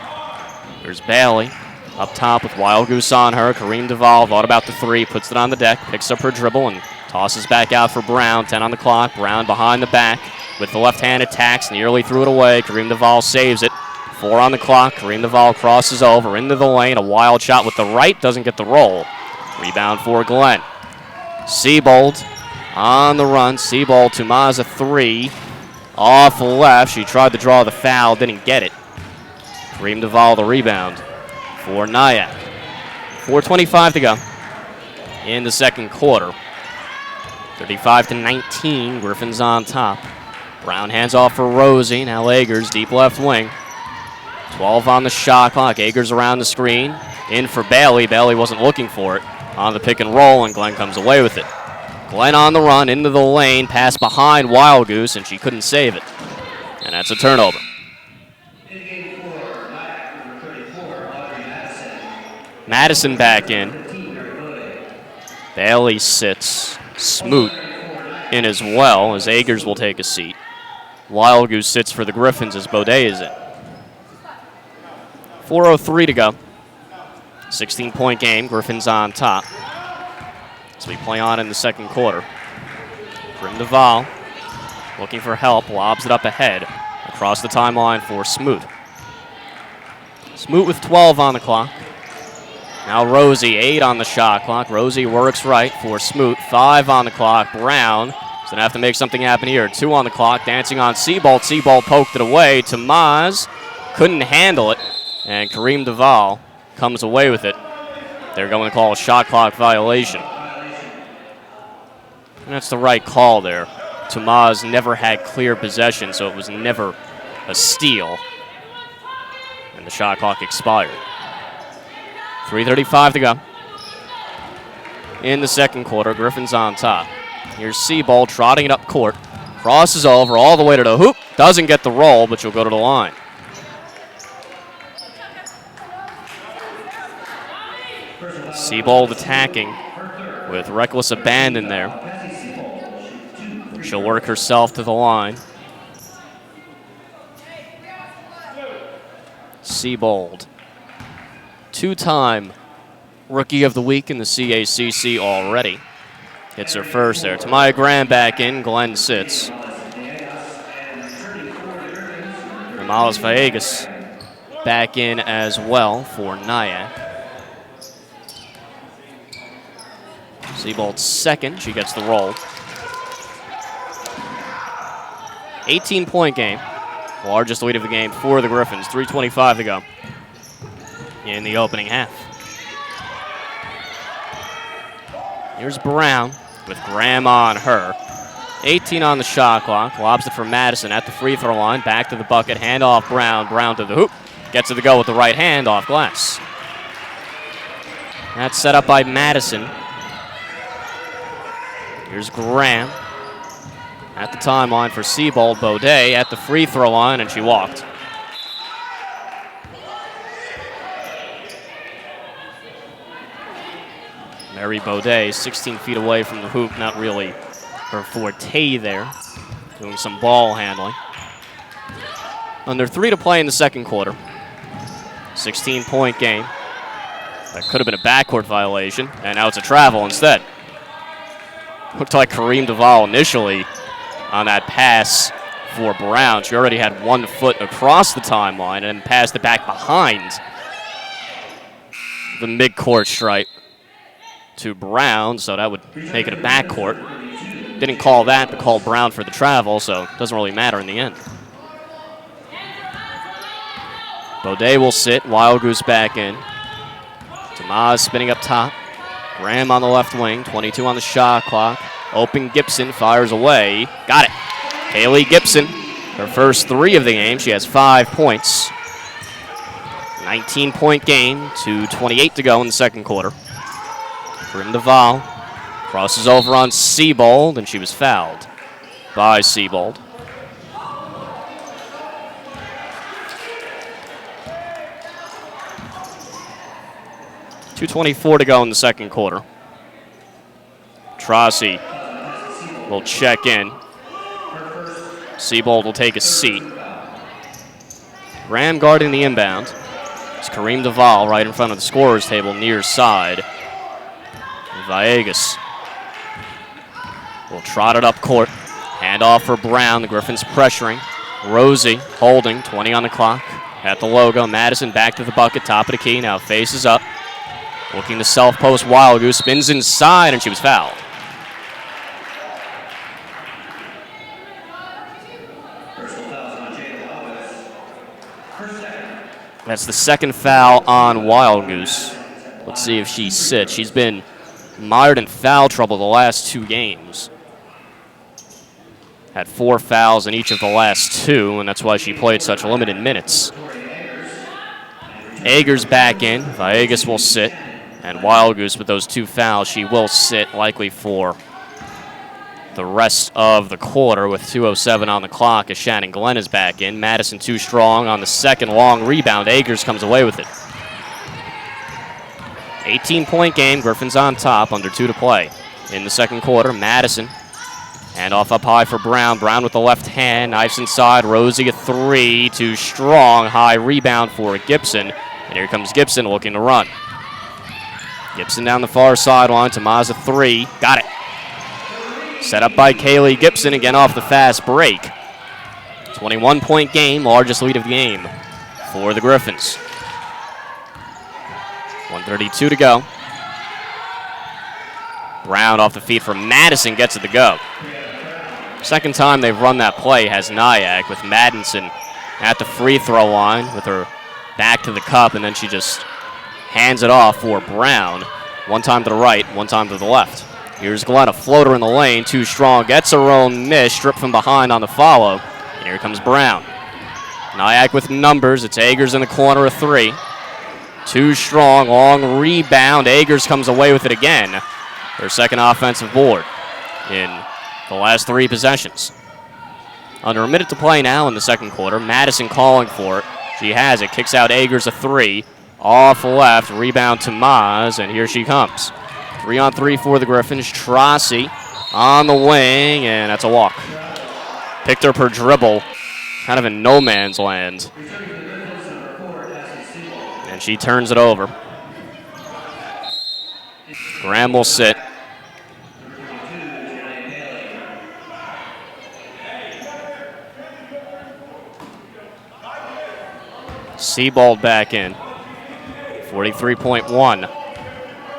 S1: there's Bailey up top with Wild Goose on her. Kareem Duvall thought about the three, puts it on the deck, picks up her dribble, and tosses back out for Brown. 10 on the clock. Brown behind the back with the left hand attacks, nearly threw it away. Kareem Duvall saves it. 4 on the clock. Kareem Duvall crosses over into the lane. A wild shot with the right, doesn't get the roll. Rebound for Glenn. Seabold on the run. Seabold to Maza 3. Off left. She tried to draw the foul, didn't get it. Kareem Duvall the rebound for Nyack. 4:25 to go in the second quarter. 35-19. Griffins on top. Brown hands off for Rosie. Now Agers, deep left wing. 12 on the shot clock. Agers around the screen. In for Bailey. Bailey wasn't looking for it. On the pick and roll, and Glenn comes away with it. Glenn on the run, into the lane, pass behind Wild Goose, and she couldn't save it. And that's a turnover. Madison back in. Bailey sits. Smoot in as well, as Agers will take a seat. Wild Goose sits for the Griffins as Baudet is in. 4:03 to go. 16-point game. Griffins on top. As we play on in the second quarter. Kareem Duvall looking for help. Lobs it up ahead. Across the timeline for Smoot. Smoot with 12 on the clock. Now Rosie, 8 on the shot clock. Rosie works right for Smoot. 5 on the clock. Brown is going to have to make something happen here. 2 on the clock. Dancing on Seabold. Seabold poked it away. Tamaz couldn't handle it. And Kareem Duvall comes away with it. They're going to call a shot clock violation. And that's the right call there. Tamaz never had clear possession, so it was never a steal. And the shot clock expired. 3:35 to go in the second quarter. Griffins on top. Here's Seabold trotting it up court. Crosses over all the way to the hoop. Doesn't get the roll, but she'll go to the line. Seabold attacking with reckless abandon there. She'll work herself to the line. Seabold, two-time Rookie of the Week in the CACC already. Hits her first there. Tamaya Graham back in. Glenn sits. Amalis Villegas back in as well for Nyack. Seabold's second. She gets the roll. 18-point game. Largest lead of the game for the Griffins. 3:25 to go in the opening half. Here's Brown with Graham on her. 18 on the shot clock. Lobs it for Madison at the free throw line. Back to the bucket. Hand off Brown. Brown to the hoop. Gets it to go with the right hand off glass. That's set up by Madison. Here's Graham at the timeline for Seabold. Baudet at the free throw line, and she walked. Mary Baudet, 16 feet away from the hoop, not really her forte there, doing some ball handling. Under 3 to play in the second quarter. 16-point game. That could have been a backcourt violation, and now it's a travel instead. Looked like Kareem Duvall initially on that pass for Brown. She already had 1 foot across the timeline and then passed it back behind the midcourt stripe to Brown, so that would make it a backcourt. Didn't call that, but called Brown for the travel, so it doesn't really matter in the end. Baudet will sit, Wild Goose back in. Tomas spinning up top. Graham on the left wing, 22 on the shot clock. Open Gibson fires away. Got it. Haley Gibson, her first 3 of the game. She has 5 points. 19-point game, 2:28 to go in the second quarter. Grim Duval crosses over on Seabold, and she was fouled by Seabold. .224 to go in the second quarter. Trossi will check in. Seabold will take a seat. Graham guarding the inbound. It's Kareem Duval right in front of the scorer's table near side. Villegas will trot it up court. Handoff for Brown. The Griffins pressuring. Rosie holding, 20 on the clock. At the logo, Madison back to the bucket, top of the key, now faces up. Looking to self-post Wild Goose, spins inside, and she was fouled. That's the second foul on Wild Goose. Let's see if she sits. She's been mired in foul trouble the last 2 games. Had 4 fouls in each of the last 2, and that's why she played such limited minutes. Agers back in. Villegas will sit. And Wild Goose, with those 2 fouls, she will sit likely for the rest of the quarter with 2:07 on the clock as Shannon Glenn is back in. Madison too strong on the second long rebound. Agers comes away with it. 18-point game. Griffins on top, under 2 to play. In the second quarter, Madison. Handoff up high for Brown. Brown with the left hand. Knifes inside. Rosie a 3. Too strong. High rebound for Gibson. And here comes Gibson looking to run. Gibson down the far sideline. Tomas a 3. Got it. Set up by Kaylee Gibson, again off the fast break. 21-point game, largest lead of the game for the Griffins. 1:32 to go. Brown off the feet for Madison, gets it to go. Second time they've run that play has Nyack, with Madison at the free throw line with her back to the cup, and then she just hands it off for Brown. 1 time to the right, 1 time to the left. Here's Glenn, a floater in the lane, too strong, gets her own miss, stripped from behind on the follow. And here comes Brown. Nyack with numbers, it's Agers in the corner, a 3. Too strong, long rebound, Agers comes away with it again. Her second offensive board in the last 3 possessions. Under a minute to play now in the second quarter, Madison calling for it. She has it, kicks out Agers a 3. Off left, rebound to Maz, and here she comes. 3-on-3 for the Griffins. Trossi on the wing, and that's a walk. Picked up her dribble, kind of in no man's land. And she turns it over. Graham will sit. Seabold back in. 43.1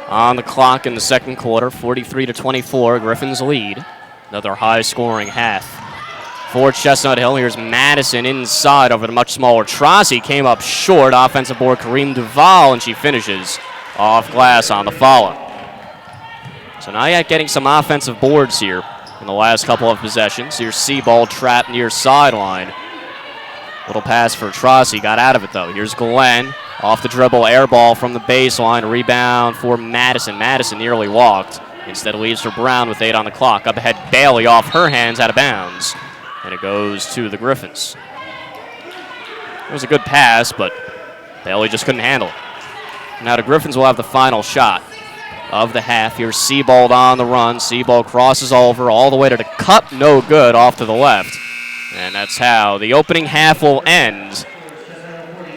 S1: on the clock in the second quarter. 43-24, Griffins lead. Another high-scoring half for Chestnut Hill. Here's Madison inside over the much smaller Trossi. Came up short. Offensive board, Kareem Duval, and she finishes off glass on the follow. So Nyack getting some offensive boards here in the last couple of possessions. Here's Seabold trapped near sideline. Little pass for Trossi. Got out of it, though. Here's Glenn. Off the dribble, air ball from the baseline. Rebound for Madison. Madison nearly walked. Instead leaves for Brown with 8 on the clock. Up ahead, Bailey off her hands, out of bounds. And it goes to the Griffins. It was a good pass, but Bailey just couldn't handle it. Now the Griffins will have the final shot of the half. Here's Seabold on the run. Seabold crosses over all the way to the cup. No good, off to the left. And that's how the opening half will end,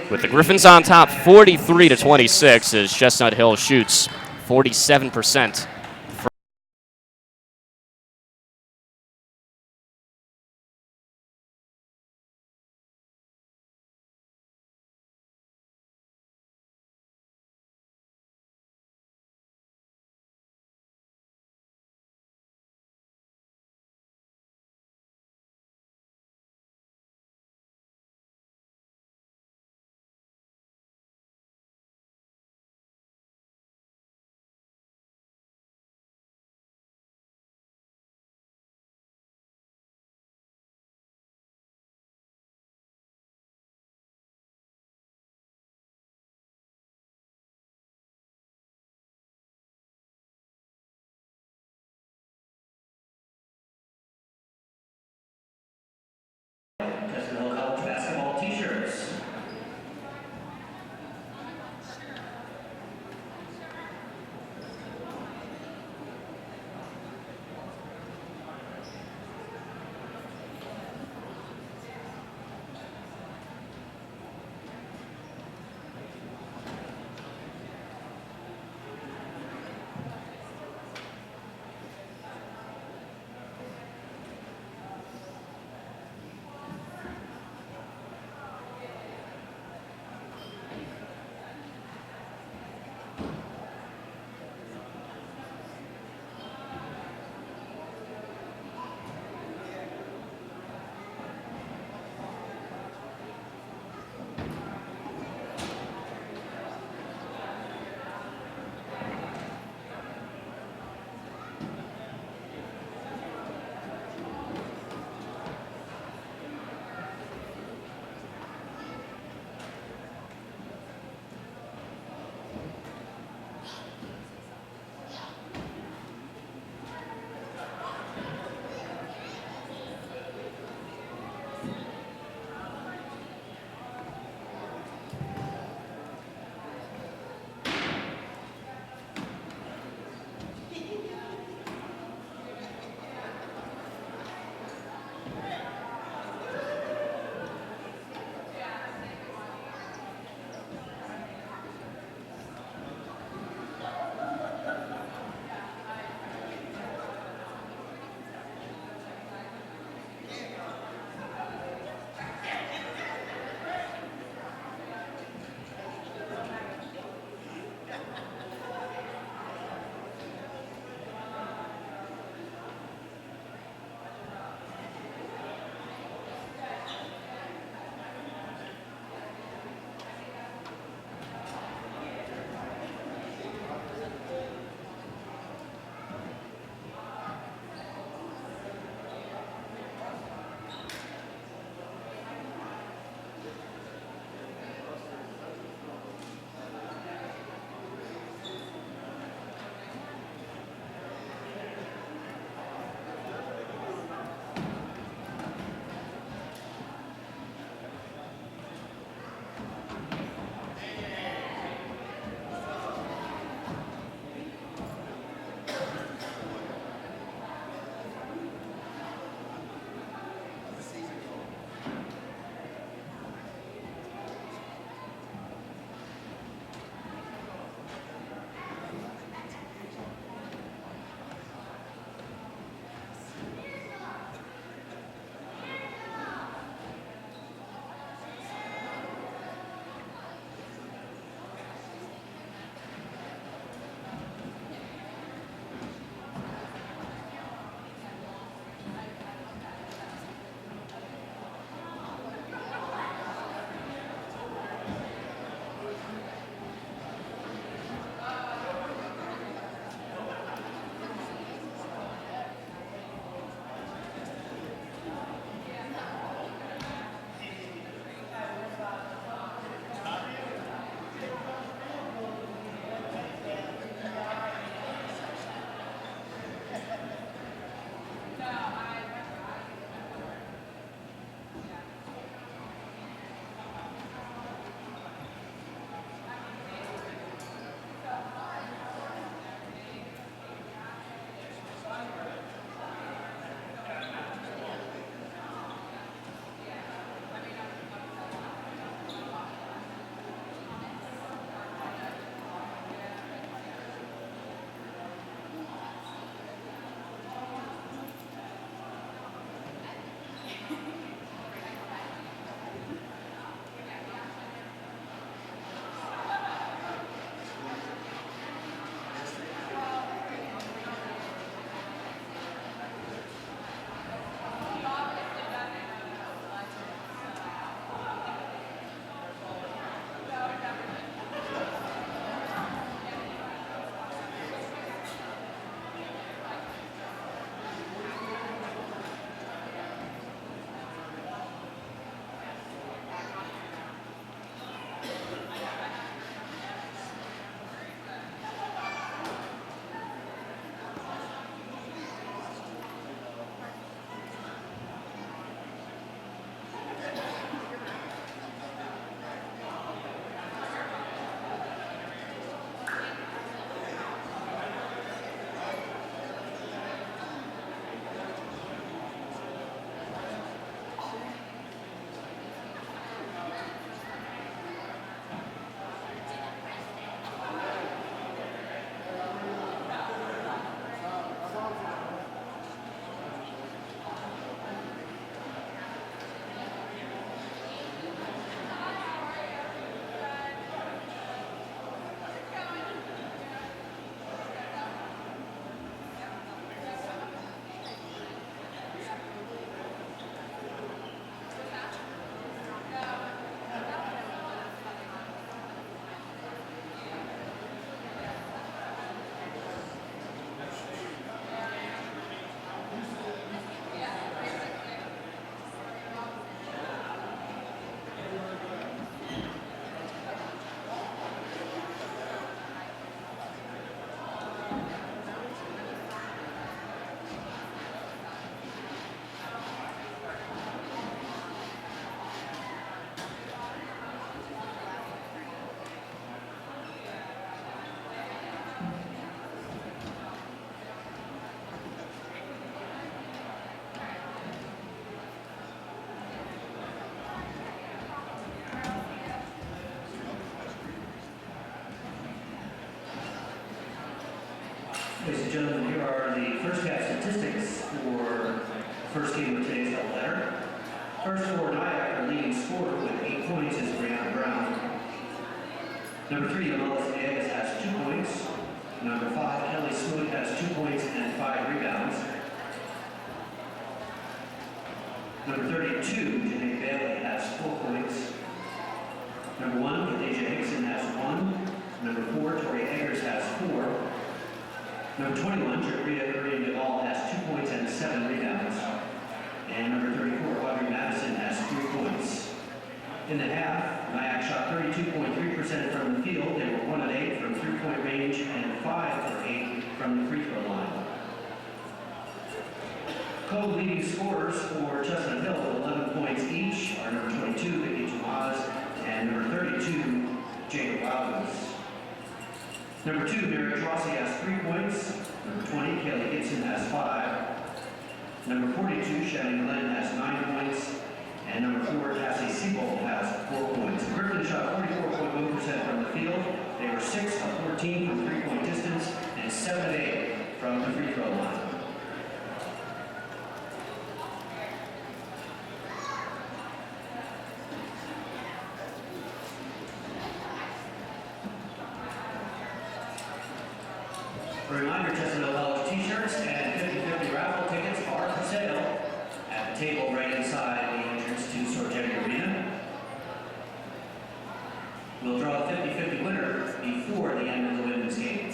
S1: with the Griffins on top 43-26 as Chestnut Hill shoots 47%
S2: First game of today's doubleheader. First for Nyack, our leading scorer with 8 points is Brianna Brown. Number 3, Amelis Davis has 2 points. Number 5, Kelly Smoot has 2 points and 5 rebounds. Number 32, Janae Bailey has 4 points. Number 1, Khadijah Hickson has 1. Number 4, Tori Eggers has 4. Number 21, Rita Korean Duvall has 2 points and 7 rebounds. And number 34, Audrey Madison has 3 points. In the half, Nyack shot 32.3% from the field. They were 1 of 8 from 3-point range and 5 of 8 from the free throw line. Co-leading scorers for Chestnut Hill with 11 points each are number 22, Vicky Tomas, and number 32, Jacob Robbins. Number 2, Mary Rossi has 3 points. Number 20, Kelly Gibson has 5. Number 42, Shannon Glenn has 9 points. And number 4, Cassie Siebold has 4 points. Griffin shot 44.1% from the field. They were 6 of 14 from 3-point distance and 7 of 8 from the free throw line. A reminder, Chestnut Hill College t-shirts and 50/50 raffle tickets are for sale at the table right inside the entrance to Sorgetti Arena. We'll draw a 50/50 winner before the end of the women's game.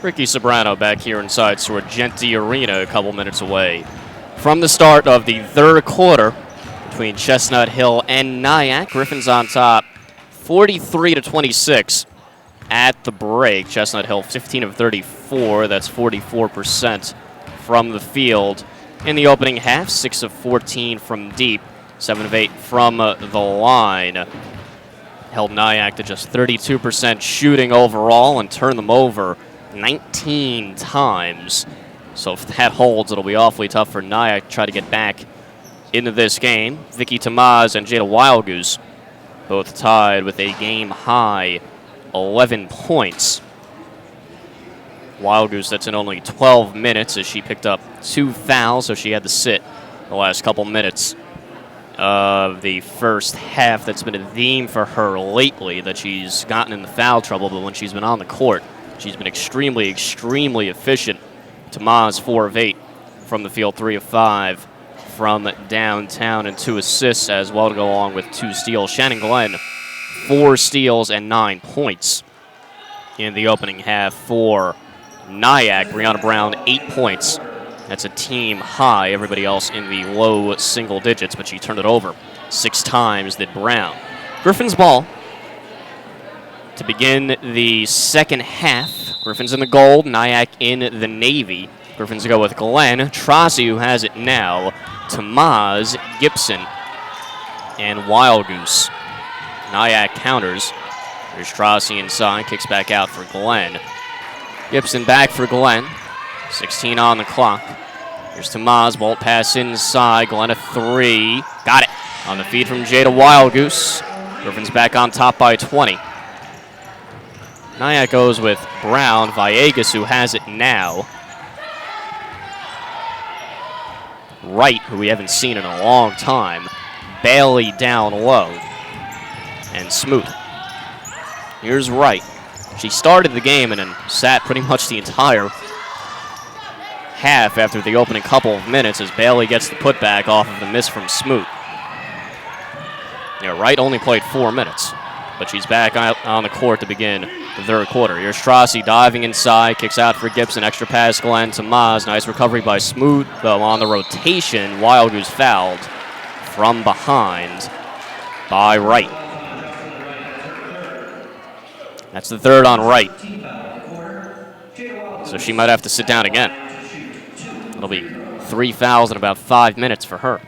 S1: Ricky Sobrano back here inside Sorgente Arena, a couple minutes away from the start of the third quarter between Chestnut Hill and Nyack. Griffins on top, 43-26 at the break. Chestnut Hill 15 of 34, that's 44% from the field. In the opening half, 6 of 14 from deep, 7 of 8 from the line. Held Nyack to just 32% shooting overall and turned them over 19 times. So if that holds, it'll be awfully tough for Nyack to try to get back into this game. Vicky Tamaz and Jada Wildgoose both tied with a game-high 11 points. Wildgoose, that's in only 12 minutes as she picked up 2 fouls, so she had to sit the last couple minutes of the first half. That's been a theme for her lately, that she's gotten in the foul trouble, but when she's been on the court, she's been extremely, extremely efficient. Tamaz, 4 of 8 from the field, 3 of 5 from downtown, and 2 assists as well to go along with 2 steals. Shannon Glenn, 4 steals and 9 points in the opening half for Nyack. Brianna Brown, 8 points. That's a team high. Everybody else in the low single digits, but she turned it over 6 times, did Brown. Griffins ball to begin the second half. Griffins in the gold, Nyack in the navy. Griffins go with Glenn, Trossi, who has it now, Tamaz, Gibson, and Wildgoose. Nyack counters. There's Trossi inside, kicks back out for Glenn. Gibson back for Glenn. 16 on the clock. Here's Tamaz, bolt pass inside. Glenn a 3. Got it. On the feed from Jada Wildgoose. Griffins back on top by 20. Nyack goes with Brown. Villegas, who has it now. Wright, who we haven't seen in a long time. Bailey down low. And Smoot. Here's Wright. She started the game and then sat pretty much the entire half after the opening couple of minutes as Bailey gets the putback off of the miss from Smoot. Yeah, Wright only played 4 minutes, but she's back on the court to begin the third quarter. Here's Trossi diving inside, kicks out for Gibson, extra pass Glenn to Maz. Nice recovery by Smoot, though on the rotation, Wildgoose fouled from behind by Wright. That's the third on Wright. So she might have to sit down again. It'll be 3 fouls in about 5 minutes for her.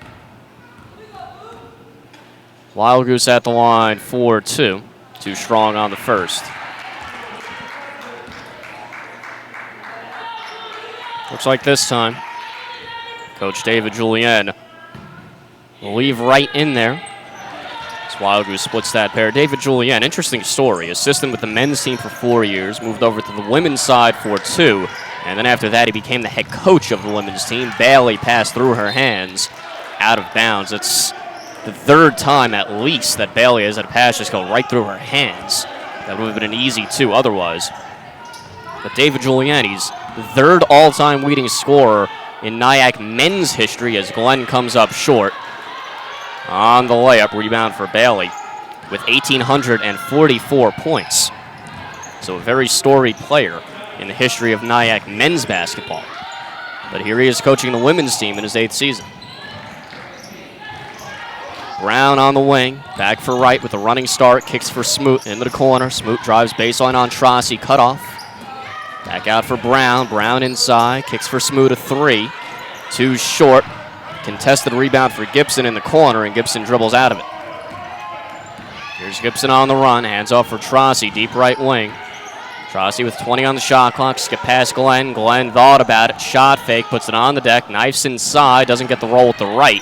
S1: Wildgoose at the line for 2. Too strong on the first. Looks like this time, Coach David Julien will leave Wright in there. Wildgoose splits that pair. David Julien, interesting story. Assistant with the men's team for 4 years, moved over to the women's side for 2, and then after that he became the head coach of the women's team. Bailey passed through her hands out of bounds. It's the third time at least that Bailey has had a pass just go right through her hands. That would have been an easy 2 otherwise. But David Julien, he's the third all-time leading scorer in Nyack men's history as Glenn comes up short. On the layup, rebound for Bailey with 1,844 points. So a very storied player in the history of Nyack men's basketball. But here he is coaching the women's team in his 8th season. Brown on the wing, back for Wright with a running start, kicks for Smoot into the corner. Smoot drives baseline on Trossi, cut off. Back out for Brown, Brown inside, kicks for Smoot a 3. 2 short. Contested rebound for Gibson in the corner, and Gibson dribbles out of it. Here's Gibson on the run, hands off for Trossi, deep right wing. Trossi with 20 on the shot clock, skip past Glenn. Glenn thought about it, shot fake, puts it on the deck, knifes inside, doesn't get the roll with the right.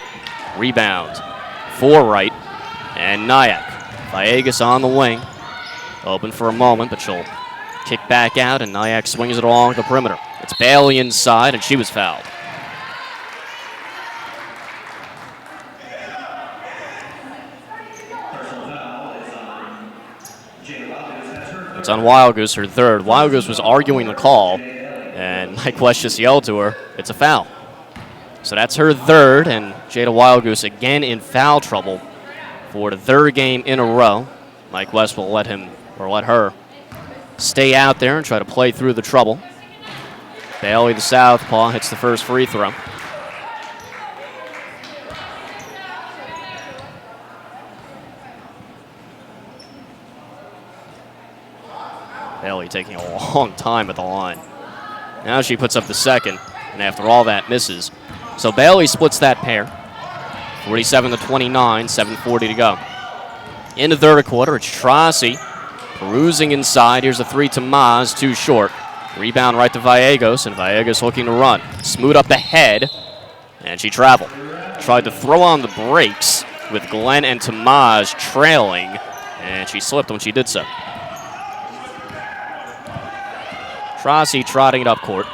S1: Rebound for Wright, and Nyack. Villegas on the wing, open for a moment, but she'll kick back out, and Nyack swings it along the perimeter. It's Bailey inside, and she was fouled. It's on Wildgoose, her third. Wildgoose was arguing the call, and Mike West just yelled to her, it's a foul. So that's her third, and Jada Wildgoose again in foul trouble for the third game in a row. Mike West will let her stay out there and try to play through the trouble. Bailey, the southpaw, hits the first free throw. Bailey taking a long time at the line. Now she puts up the second, and after all that, misses. So Bailey splits that pair. 47-29, 7:40 to go. In the third quarter, it's Trossi perusing inside. Here's a three to Maz, too short. Rebound right to Vallegos, and Vallegos looking to run. Smoot up the head, and she traveled. Tried to throw on the brakes with Glenn and Tamaz trailing, and she slipped when she did so. Trossi trotting it up court.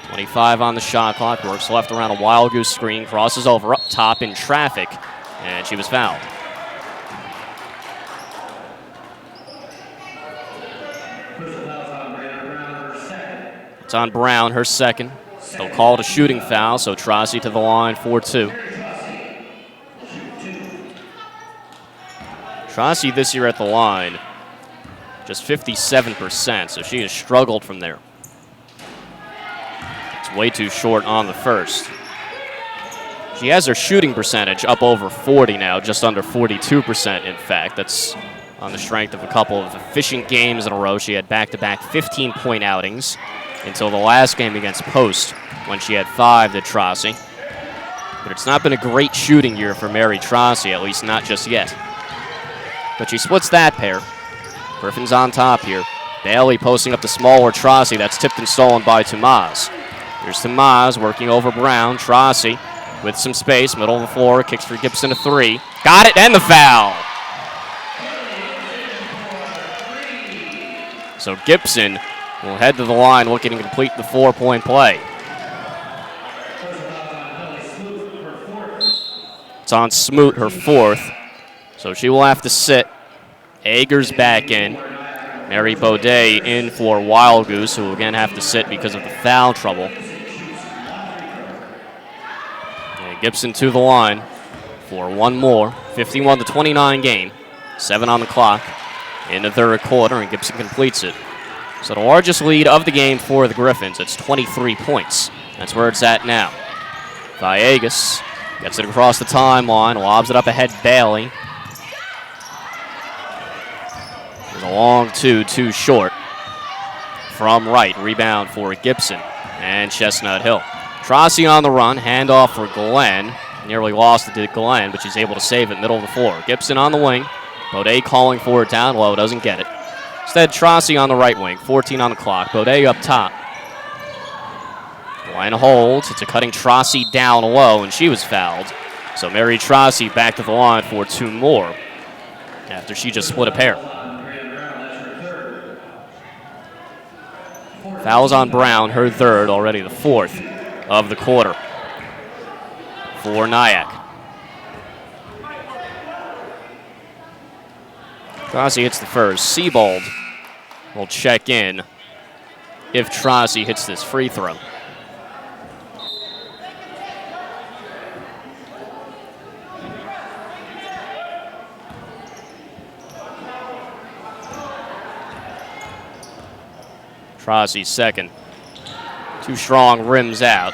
S1: 25 on the shot clock, works left around a wild goose screen, crosses over up top in traffic, and she was fouled. It's on Brown, her second. They'll call it a shooting foul, so Trossi to the line for two. Trossi this year at the line, just 57%, so she has struggled from there. It's way too short on the first. She has her shooting percentage up over 40 now, just under 42%, in fact. That's on the strength of a couple of efficient games in a row. She had back-to-back 15-point outings until the last game against Post, when she had 5 to Trossi. But it's not been a great shooting year for Mary Trossi, at least not just yet. But she splits that pair. Griffin's on top here. Bailey posting up the smaller Trossi. That's tipped and stolen by Tamaz. Here's Tamaz working over Brown. Trossi with some space, middle of the floor, kicks for Gibson a three. Got it, and the foul. So Gibson will head to the line looking to complete the 4-point play. It's on Smoot, her fourth. So she will have to sit. Agers back in. Mary Baudet in for Wild Goose, who will again have to sit because of the foul trouble. And Gibson to the line for one more. 51-29 game. 7 on the clock in the third quarter, and Gibson completes it. So the largest lead of the game for the Griffins. It's 23 points. That's where it's at now. Vallegas gets it across the timeline, lobs it up ahead Bailey. There's a long two, too short. From right, rebound for Gibson and Chestnut Hill. Trossi on the run, handoff for Glenn. Nearly lost it to Glenn, but she's able to save it middle of the floor. Gibson on the wing. Baudet calling for it down low, doesn't get it. Instead, Trossi on the right wing, 14 on the clock. Baudet up top. Glenn holds. It's a cutting Trossi down low, and she was fouled. So Mary Trossi back to the line for two more after she just split a pair. Fouls on Brown, her third, already the fourth of the quarter for Nyack. Trossi hits the first. Siebold will check in if Trossi hits this free throw. Trossi's second. Too strong, rims out.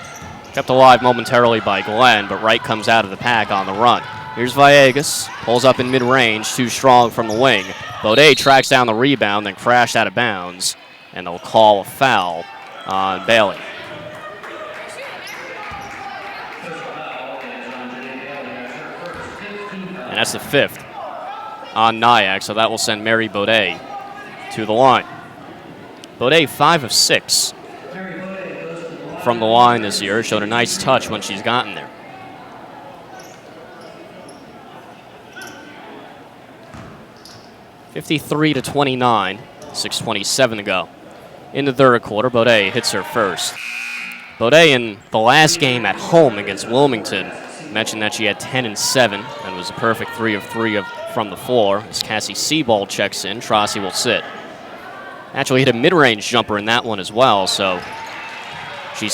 S1: Kept alive momentarily by Glenn, but Wright comes out of the pack on the run. Here's Vallegas, pulls up in mid-range, too strong from the wing. Baudet tracks down the rebound, then crashed out of bounds, and they'll call a foul on Bailey. And that's the fifth on Nyack, so that will send Mary Baudet to the line. Baudet 5 of 6 from the line this year. Showed a nice touch when she's gotten there. (53-29), 6:27 to go. In the third quarter, Baudet hits her first. Baudet in the last game at home against Wilmington mentioned that she had 10 and 7 and was a perfect 3 of 3 from the floor. As Cassie Siebold checks in, Trossi will sit. Actually hit a mid-range jumper in that one as well, so she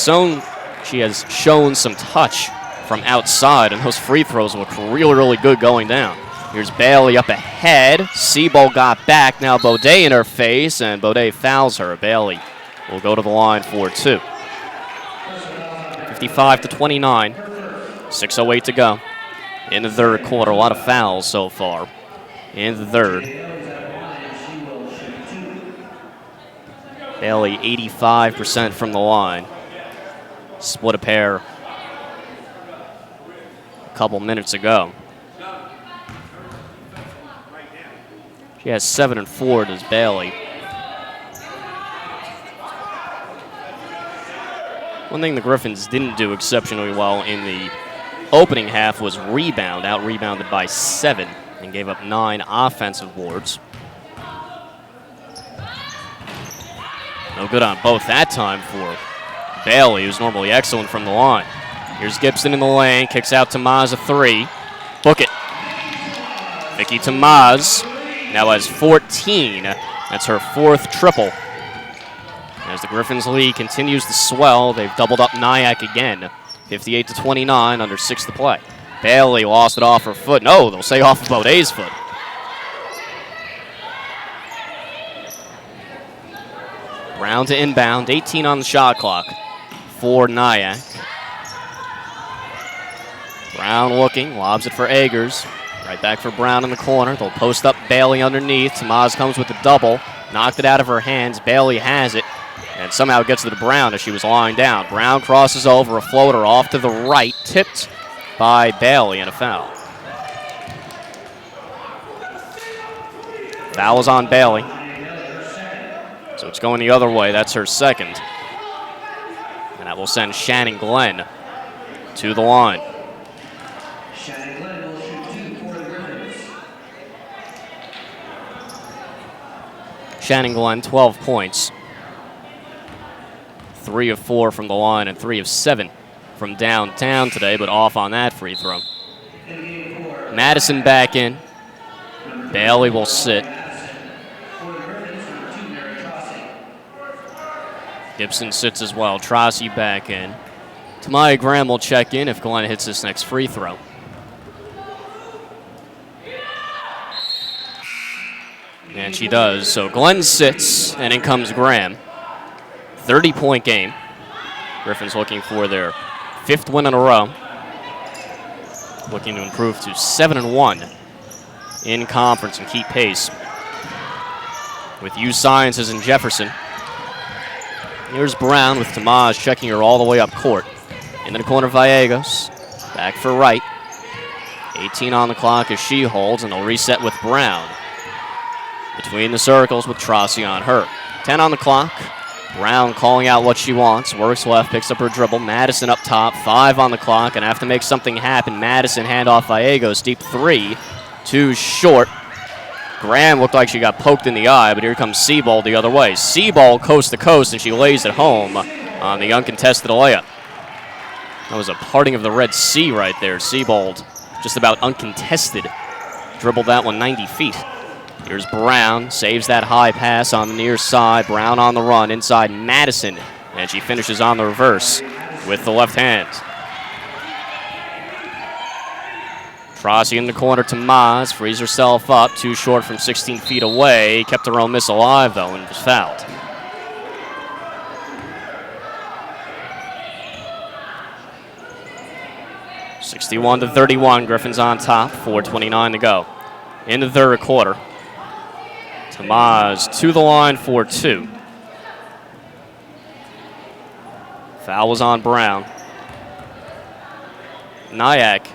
S1: has shown some touch from outside, and those free throws look really, really good going down. Here's Bailey up ahead. Siebold got back. Now Baudet in her face, and Baudet fouls her. Bailey will go to the line for 2. 55-29. 6:08 to go in the third quarter. A lot of fouls so far in the third. Bailey 85% from the line. Split a pair a couple minutes ago. She has 7 and 4, does Bailey. One thing the Griffins didn't do exceptionally well in the opening half was rebound, out-rebounded by 7 and gave up 9 offensive boards. No good on both that time for Bailey, who's normally excellent from the line. Here's Gibson in the lane, kicks out to Maz, a 3. Book it. Vicky Tamaz now has 14. That's her 4th triple. As the Griffins' lead continues to swell, they've doubled up Nyack again. 58-29, under 6 to play. Bailey lost it off her foot. No, they'll say off of Boday's foot. Brown to inbound, 18 on the shot clock for Nyack. Brown looking, lobs it for Agers. Right back for Brown in the corner. They'll post up Bailey underneath. Tamaz comes with the double. Knocked it out of her hands. Bailey has it and somehow gets it to Brown as she was lying down. Brown crosses over, a floater off to the right, tipped by Bailey, and a foul. Foul is on Bailey. So it's going the other way. That's her 2nd. And that will send Shannon Glenn to the line.
S2: Shannon Glenn will shoot 2 for the Griffins.
S1: Shannon Glenn, 12 points. 3 of 4 from the line and 3 of 7 from downtown today, but off on that free throw. Madison back in. Bailey will sit. Gibson sits as well. Trossi back in. Tamaya Graham will check in if Glenn hits this next free throw. And she does. So Glenn sits, and in comes Graham. 30-point game. Griffins looking for their 5th win in a row. Looking to improve to 7-1 in conference and keep pace with U Sciences and Jefferson. Here's Brown with Tamaz checking her all the way up court. Into the corner, Gallegos. Back for Wright. 18 on the clock as she holds, and they'll reset with Brown. Between the circles with Trossi on her. 10 on the clock. Brown calling out what she wants. Works left, picks up her dribble. Madison up top. 5 on the clock, and have to make something happen. Madison handoff Gallegos. Deep 3. 2 short. Graham looked like she got poked in the eye, but here comes Seabold the other way. Seabold coast to coast, and she lays it home on the uncontested layup. That was a parting of the Red Sea right there. Seabold just about uncontested. Dribbled that one 90 feet. Here's Brown, saves that high pass on the near side. Brown on the run, inside Madison, and she finishes on the reverse with the left hand. Trossi in the corner to Maz, frees herself up, too short from 16 feet away. Kept her own miss alive, though, and was fouled. (61-31), Griffins on top, 4:29 to go in the third quarter. Tamaz to the line for 2. Foul was on Brown. Nyack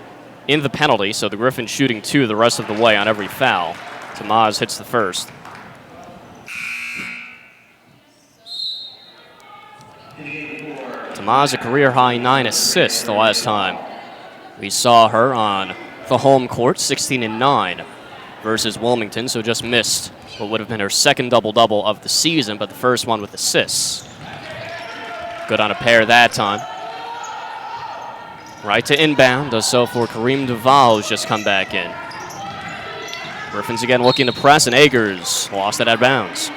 S1: in the penalty, so the Griffins shooting 2 the rest of the way on every foul. Tamaz hits the first. Tamaz a career-high 9 assists the last time we saw her on the home court, 16-9 versus Wilmington, so just missed what would have been her 2nd double-double of the season, but the first one with assists. Good on a pair that time. Right to inbound, does so for Kareem Duval, who's just come back in. Griffins again looking to press, and Agers lost it out of bounds.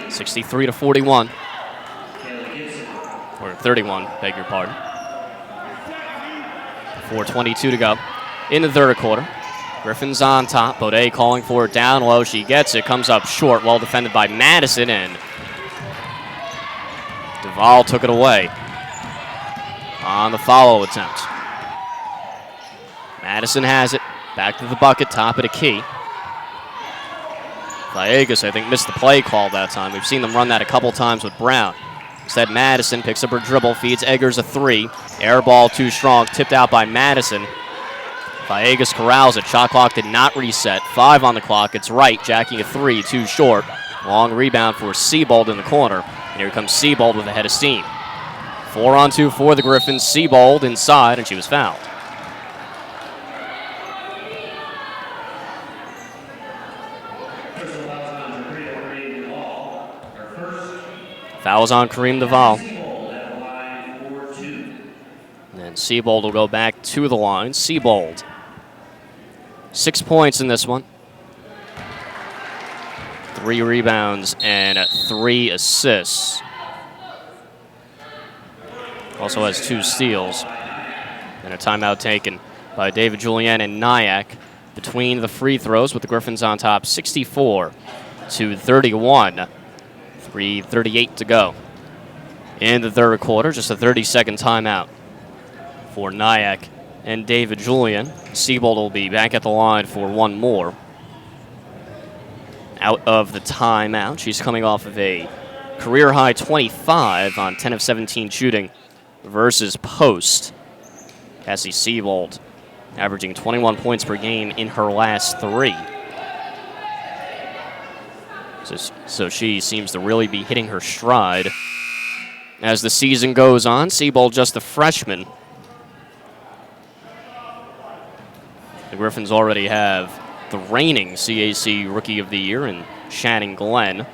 S1: (63-41). Or 31, beg your pardon. 4:22 to go in the third quarter. Griffins on top. Baudet calling for it down low. She gets it. Comes up short. Well defended by Madison. And Duvall took it away on the follow attempt. Madison has it. Back to the bucket. Top of the key. Villegas, I think, missed the play call that time. We've seen them run that a couple times with Brown. Instead, Madison picks up her dribble. Feeds Eggers a three. Air ball too strong. Tipped out by Madison. Villegas corrals it. Shot clock did not reset. 5 on the clock. It's right. Jacking a three. Too short. Long rebound for Seabold in the corner. And here comes Seabold with a head of steam. 4-on-2 for the Griffins. Seabold inside, and she was fouled. Fouls on Kareem Duvall. And Seabold will go back to the line. Seabold. 6 points in this one. 3 rebounds and 3 assists. Also has 2 steals. And a timeout taken by David Julien and Nyack between the free throws with the Griffins on top 64-31. 3:38 to go in the third quarter. Just a 30-second timeout for Nyack and David Julien. Seabold will be back at the line for one more. Out of the timeout, she's coming off of a career-high 25 on 10 of 17 shooting versus post. Cassie Seabold averaging 21 points per game in her last 3. So she seems to really be hitting her stride as the season goes on. Seabold just a freshman. The Griffins already have the reigning CAC Rookie of the Year in Shannon Glenn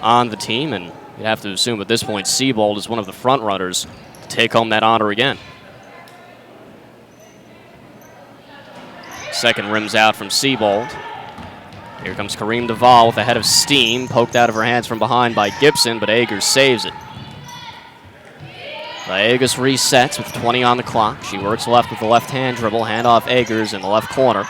S1: on the team, and you'd have to assume at this point Seabold is one of the front runners to take home that honor again. Second rims out from Seabold. Here comes Kareem Duvall with a head of steam, poked out of her hands from behind by Gibson, but Eggers saves it. Villegas resets with 20 on the clock. She works left with the left-hand dribble, handoff Eggers in the left corner.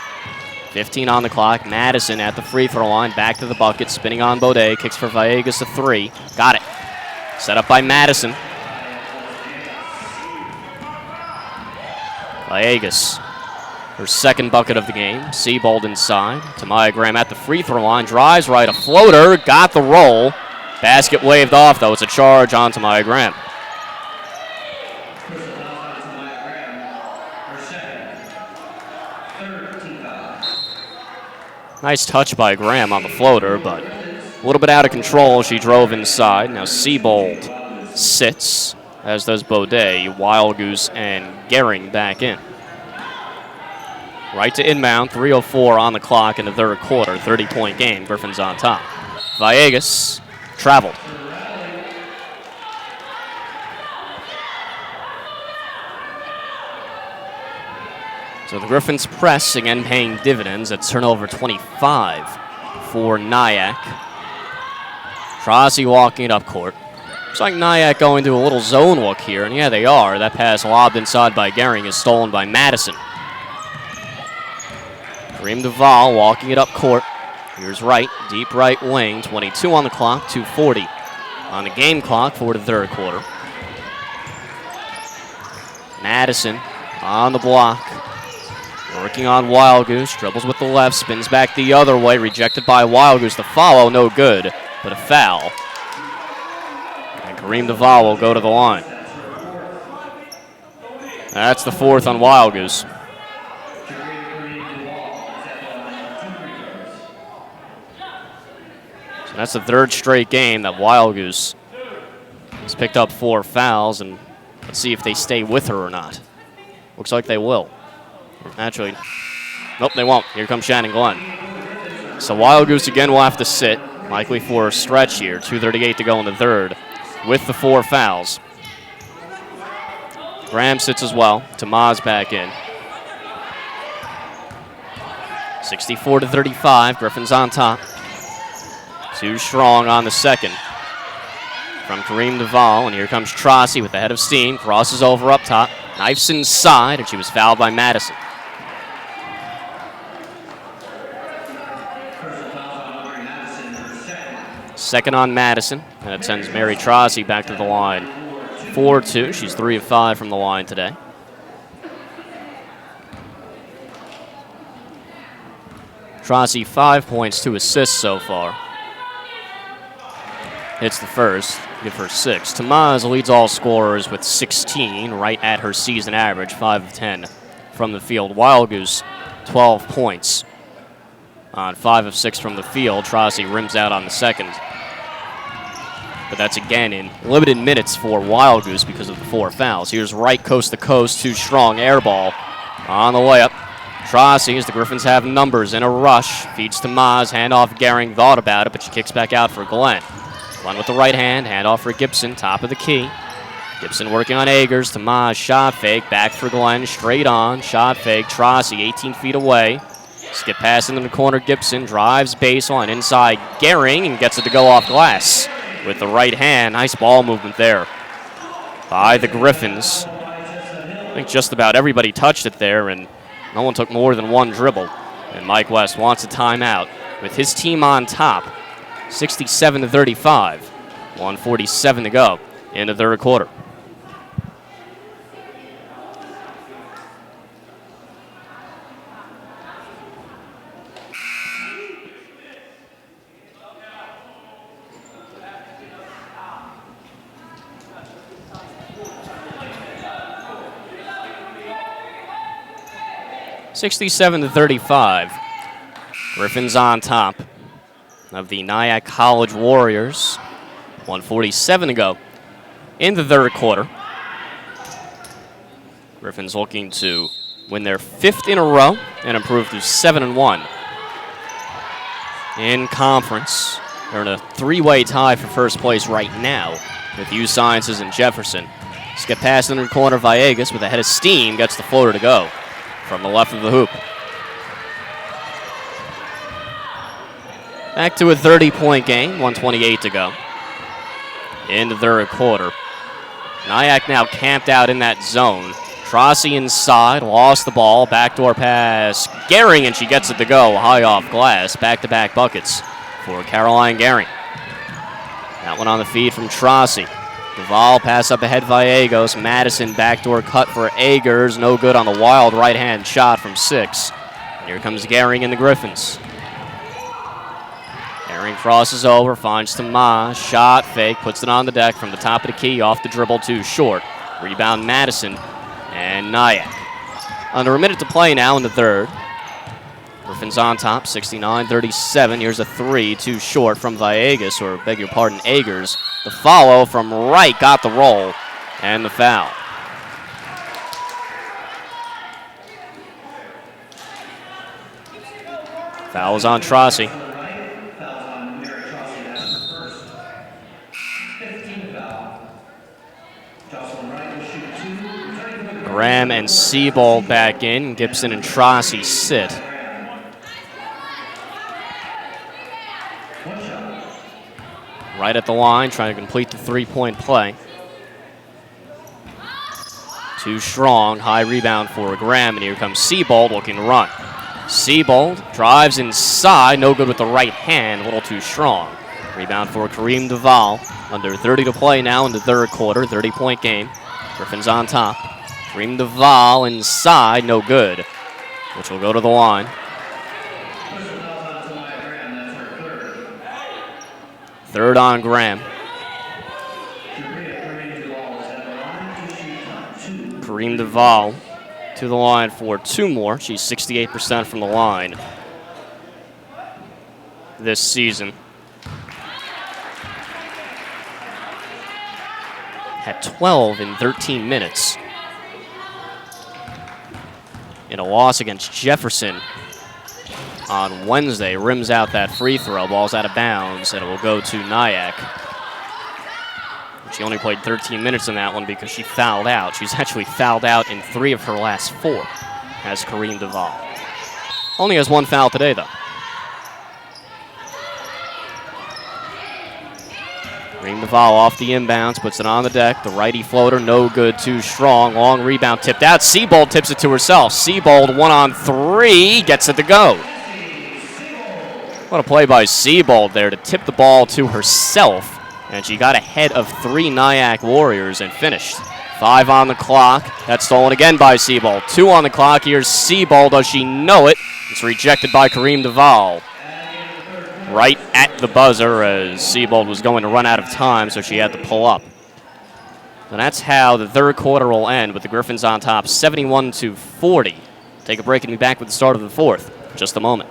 S1: 15 on the clock. Madison at the free throw line, back to the bucket, spinning on Baudet, kicks for Villegas a 3. Got it. Set up by Madison. Villegas. Her second bucket of the game. Seabold inside. Tamaya Graham at the free throw line. Drives right, a floater. Got the roll. Basket waved off, though. It's a charge on Tamaya Graham. Nice touch by Graham on the floater, but a little bit out of control. She drove inside. Now Seabold sits, as does Baudet, Wild Goose, and Gehring back in. Right to inbound, 3:04 on the clock in the third quarter. 30-point game, Griffins on top. Villegas traveled. So the Griffins press again paying dividends at turnover 25 for Nyack. Trossi walking it up court. Looks like Nyack going to a little zone look here, and yeah, they are. That pass lobbed inside by Gehring is stolen by Madison. Kareem Duvall walking it up court. Here's right, deep right wing, 22 on the clock, 2:40 on the game clock for the third quarter. Madison on the block, working on Wild Goose, dribbles with the left, spins back the other way, rejected by Wild Goose. The follow, no good, but a foul. And Kareem Duvall will go to the line. That's the fourth on Wild Goose. So that's the third straight game that Wild Goose has picked up 4 fouls, and let's see if they stay with her or not. Looks like they will. Actually, nope, they won't. Here comes Shannon Glenn. So Wild Goose again will have to sit, likely for a stretch here. 2:38 to go in the third with the 4 fouls. Graham sits as well. Tamaz back in. 64-35. Griffins on top. Too strong on the second from Kareem Duvall. And here comes Trossi with the head of steam. Crosses over up top. Knifes inside, and she was fouled by Madison. Second on Madison, and it sends Mary Trossi back to the line. 4-2. She's 3 of 5 from the line today. Trossi 5 points, 2 assists so far. Hits the first, give her 6. Tamaz leads all scorers with 16, right at her season average, 5 of 10 from the field. Wild Goose, 12 points on 5 of 6 from the field. Trossi rims out on the second. But that's again in limited minutes for Wild Goose because of the 4 fouls. Here's right coast to coast, too strong, air ball on the layup. Trossi, as the Griffins have numbers in a rush, feeds to Maz, handoff Gehring, thought about it, but she kicks back out for Glenn. Glenn with the right hand, handoff for Gibson, top of the key. Gibson working on Agers, to Maz, shot fake, back for Glenn, straight on, shot fake, Trossi 18 feet away. Skip pass into the corner, Gibson drives baseline inside Gehring and gets it to go off glass. With the right hand, nice ball movement there by the Griffins. I think just about everybody touched it there, and no one took more than one dribble. And Mike West wants a timeout with his team on top, 67-35. 1:47 to go in the third quarter. (67-35). Griffins on top of the Nyack College Warriors. 1:47 to go in the third quarter. Griffins looking to win their 5th in a row and improve to 7-1 in conference. They're in a 3-way tie for first place right now with U Sciences and Jefferson. Skip pass into the corner, Villegas with a head of steam gets the floater to go from the left of the hoop. Back to a 30-point game, 1:28 to go in the third quarter. Nyack now camped out in that zone. Trossi inside, lost the ball, backdoor pass, Gehring, and she gets it to go high off glass. Back-to-back buckets for Caroline Gehring. That one on the feed from Trossi. Duval pass up ahead, Villegas. Madison backdoor cut for Agers. No good on the wild right-hand shot from 6. And here comes Gehring and the Griffins. Gehring crosses over, finds Tamaz. Shot fake, puts it on the deck from the top of the key, off the dribble, too short. Rebound Madison and Nyack. Under a minute to play now in the third. Griffins on top, 69-37. Here's a 3, too short from Villegas, or beg your pardon, Agers. The follow from right, got the roll, and the foul. Foul is on Trossi. Graham and Seabold back in. Gibson and Trossi sit. Right at the line, trying to complete the 3-point play. Too strong, high rebound for Graham, and here comes Seabold looking to run. Seabold drives inside, no good with the right hand, a little too strong. Rebound for Kareem Duval. Under 30 to play now in the third quarter, 30-point game. Griffins on top. Kareem Duval inside, no good, which will go to the line. Third on Graham. Kareem Duval to the line for 2 more. She's 68% from the line this season. Had 12 in 13 minutes. In a loss against Jefferson on Wednesday, rims out that free throw. Ball's out of bounds, and it will go to Nyack. She only played 13 minutes in that one because she fouled out. She's actually fouled out in 3 of her last 4, as Kareem Duval. Only has 1 foul today, though. Kareem Duval off the inbounds, puts it on the deck. The righty floater, no good, too strong. Long rebound tipped out. Seabold tips it to herself. Seabold 1-on-3, gets it to go. What a play by Seabold there to tip the ball to herself. And she got ahead of 3 Nyack Warriors and finished. 5 on the clock. That's stolen again by Seabold. 2 on the clock. Here's Seabold. Does she know it? It's rejected by Kareem Duval. Right at the buzzer as Seabold was going to run out of time, so she had to pull up. And that's how the third quarter will end, with the Griffins on top 71-40. Take a break and be back with the start of the fourth in just a moment.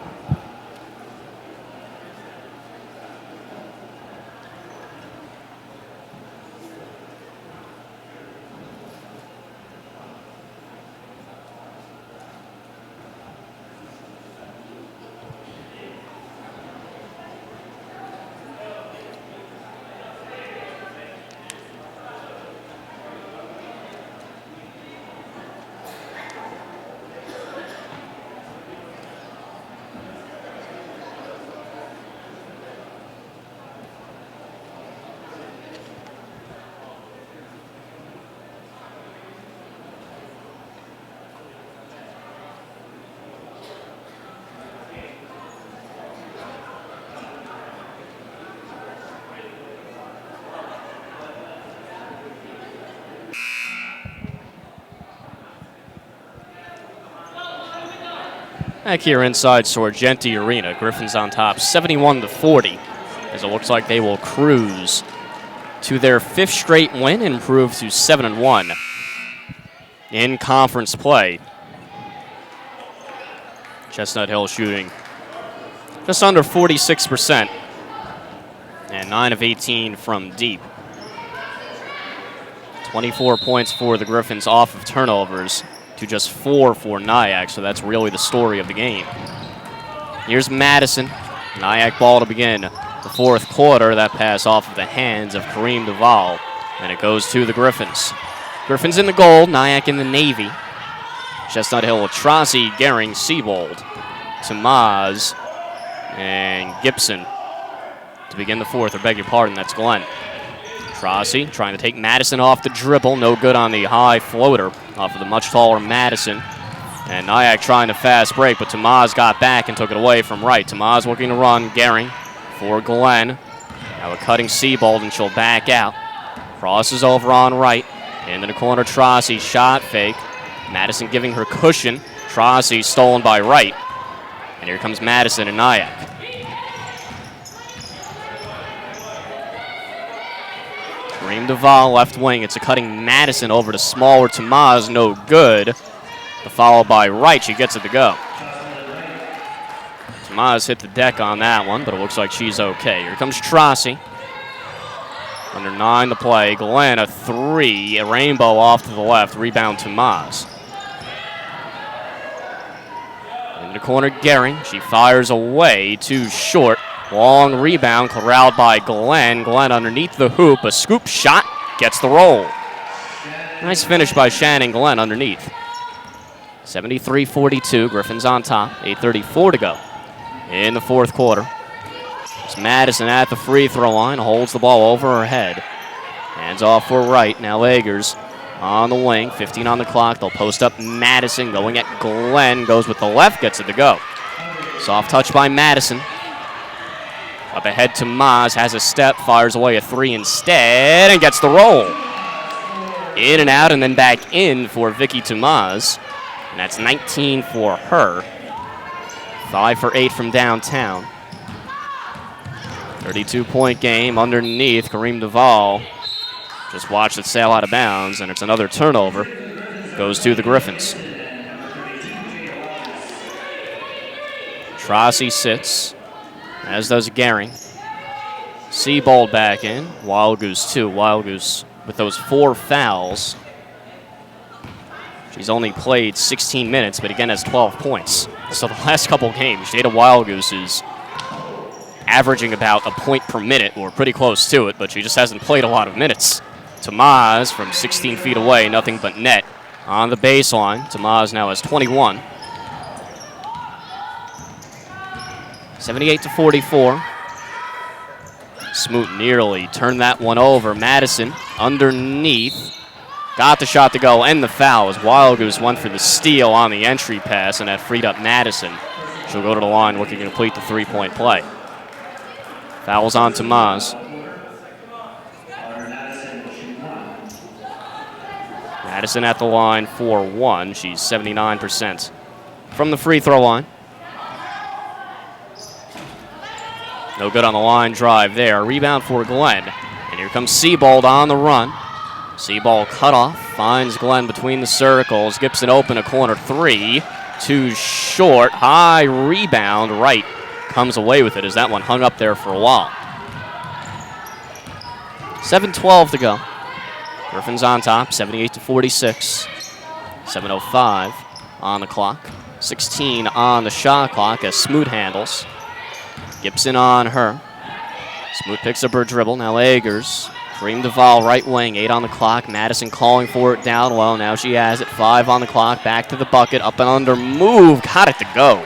S1: Back here inside Sorgenti Arena, Griffins on top 71-40, as it looks like they will cruise to their 5th straight win and improve to 7-1 in conference play. Chestnut Hill shooting just under 46% and 9 of 18 from deep. 24 points for the Griffins off of turnovers to just 4 for Nyack, so that's really the story of the game. Here's Madison. Nyack ball to begin the fourth quarter. That pass off of the hands of Kareem Duval, and it goes to the Griffins. Griffins in the gold, Nyack in the navy. Chestnut Hill with Trossi, Gehring, Seabold, Tamaz, and Gibson to begin the fourth, or beg your pardon, that's Glenn. Trossi trying to take Madison off the dribble. No good on the high floater off of the much taller Madison. And Nyack trying to fast break, but Tamaz got back and took it away from right. Tamaz looking to run. Gehring for Glenn. Now a cutting Seabold, and she'll back out. Crosses over on right. Into the corner, Trossi. Shot fake. Madison giving her cushion. Trossi stolen by right. And here comes Madison and Nyack. Kareem Duval, left wing. It's a cutting Madison over to smaller Tamaz. No good. The follow by right. She gets it to go. Tamaz hit the deck on that one, but it looks like she's okay. Here comes Trossi. Under 9 to play. Glenn, a 3. A rainbow off to the left. Rebound Tamaz. In the corner, Gehring. She fires away. Too short. Long rebound corralled by Glenn. Glenn underneath the hoop. A scoop shot. Gets the roll. Nice finish by Shannon Glenn underneath. 73-42. Griffins on top. 8:34 to go in the fourth quarter. It's Madison at the free throw line. Holds the ball over her head. Hands off for right. Now Eggers on the wing. 15 on the clock. They'll post up Madison. Going at Glenn. Goes with the left. Gets it to go. Soft touch by Madison. Up ahead to Maz, has a step, fires away a 3 instead, and gets the roll. In and out, and then back in for Vicky Tamaz. And that's 19 for her. 5 for 8 from downtown. 32-point game underneath. Kareem Duval just watched it sail out of bounds, and it's another turnover. Goes to the Griffins. Trossi sits, as does Gehring. Seabold back in. Wild Goose, too. Wild Goose with those 4 fouls. She's only played 16 minutes, but again has 12 points. So the last couple games, Jada Wild Goose is averaging about a point per minute, or pretty close to it, but she just hasn't played a lot of minutes. Tamaz from 16 feet away, nothing but net on the baseline. Tamaz now has 21. 78-44. Smoot nearly turned that one over. Madison underneath. Got the shot to go and the foul as Wild Goose went for the steal on the entry pass, and that freed up Madison. She'll go to the line looking to complete the three-point play. Fouls on Tamaz. Madison at the line for one. She's 79% from the free throw line. No good on the line drive there. Rebound for Glenn. And here comes Seabold on the run. Seabold cut off. Finds Glenn between the circles. Gibson open a corner three. Too short. High rebound. Wright comes away with it as that one hung up there for a while. 7:12 to go. Griffins on top, 78-46. 7:05 on the clock. 16 on the shot clock as Smoot handles. Gibson on her. Smoot picks up her dribble. Now Eggers. Kareem Duvall, right wing, 8 on the clock. Madison calling for it down low. Now she has it, 5 on the clock. Back to the bucket, up and under, move, got it to go.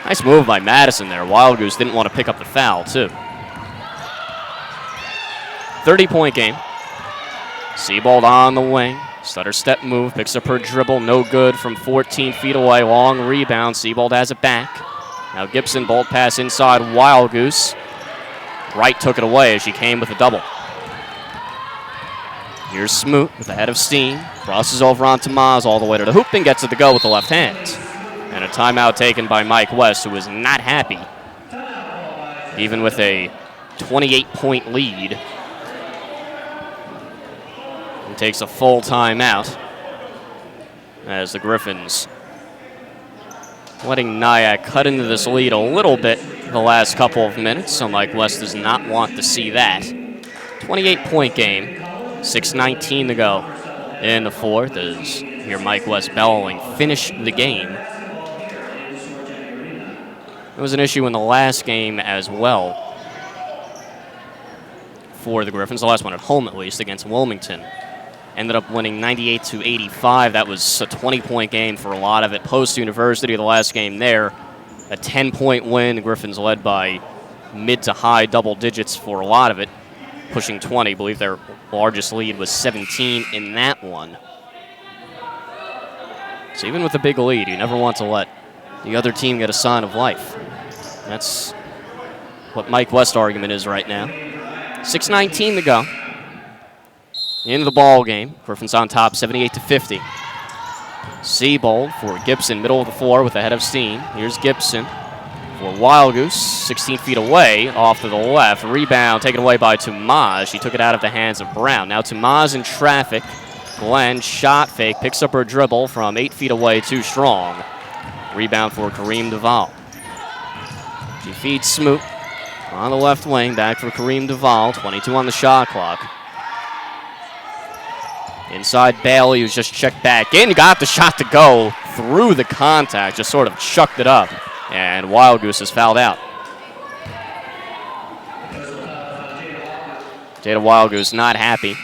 S1: Nice move by Madison there. Wild Goose didn't want to pick up the foul, too. 30-point game. Seabold on the wing. Stutter step move, picks up her dribble, no good from 14 feet away. Long rebound, Seabold has it back. Now Gibson, bolt pass inside, Wild Goose. Wright took it away as she came with a double. Here's Smoot with a head of steam. Crosses over on Tamaz all the way to the hoop and gets it to go with the left hand. And a timeout taken by Mike West, who is not happy. Even with a 28-point lead. And takes a full timeout as the Griffins letting Nyack cut into this lead a little bit the last couple of minutes, so Mike West does not want to see that. 28-point game, 6:19 to go in the fourth as here Mike West bellowing, finish the game. It was an issue in the last game as well for the Griffins, the last one at home at least, against Wilmington. Ended up winning 98-85. That was a 20-point game for a lot of it. Post University, the last game there, a 10-point win. The Griffins led by mid to high double digits for a lot of it, pushing 20. I believe their largest lead was 17 in that one. So even with a big lead, you never want to let the other team get a sign of life. That's what Mike West's argument is right now. 6:19 to go. In the ball game, Griffins on top, 78-50. Seabold for Gibson, middle of the floor with a head of steam. Here's Gibson for Wild Goose, 16 feet away, off to the left. Rebound taken away by Tamaz. She took it out of the hands of Brown. Now Tamaz in traffic. Glenn, shot fake, picks up her dribble from 8 feet away, too strong. Rebound for Kareem Duvall. She feeds Smoot on the left wing, back for Kareem Duvall, 22 on the shot clock. Inside Bailey, who's just checked back in, got the shot to go through the contact, just sort of chucked it up, and Wild Goose is fouled out. Jada Wild Goose not happy.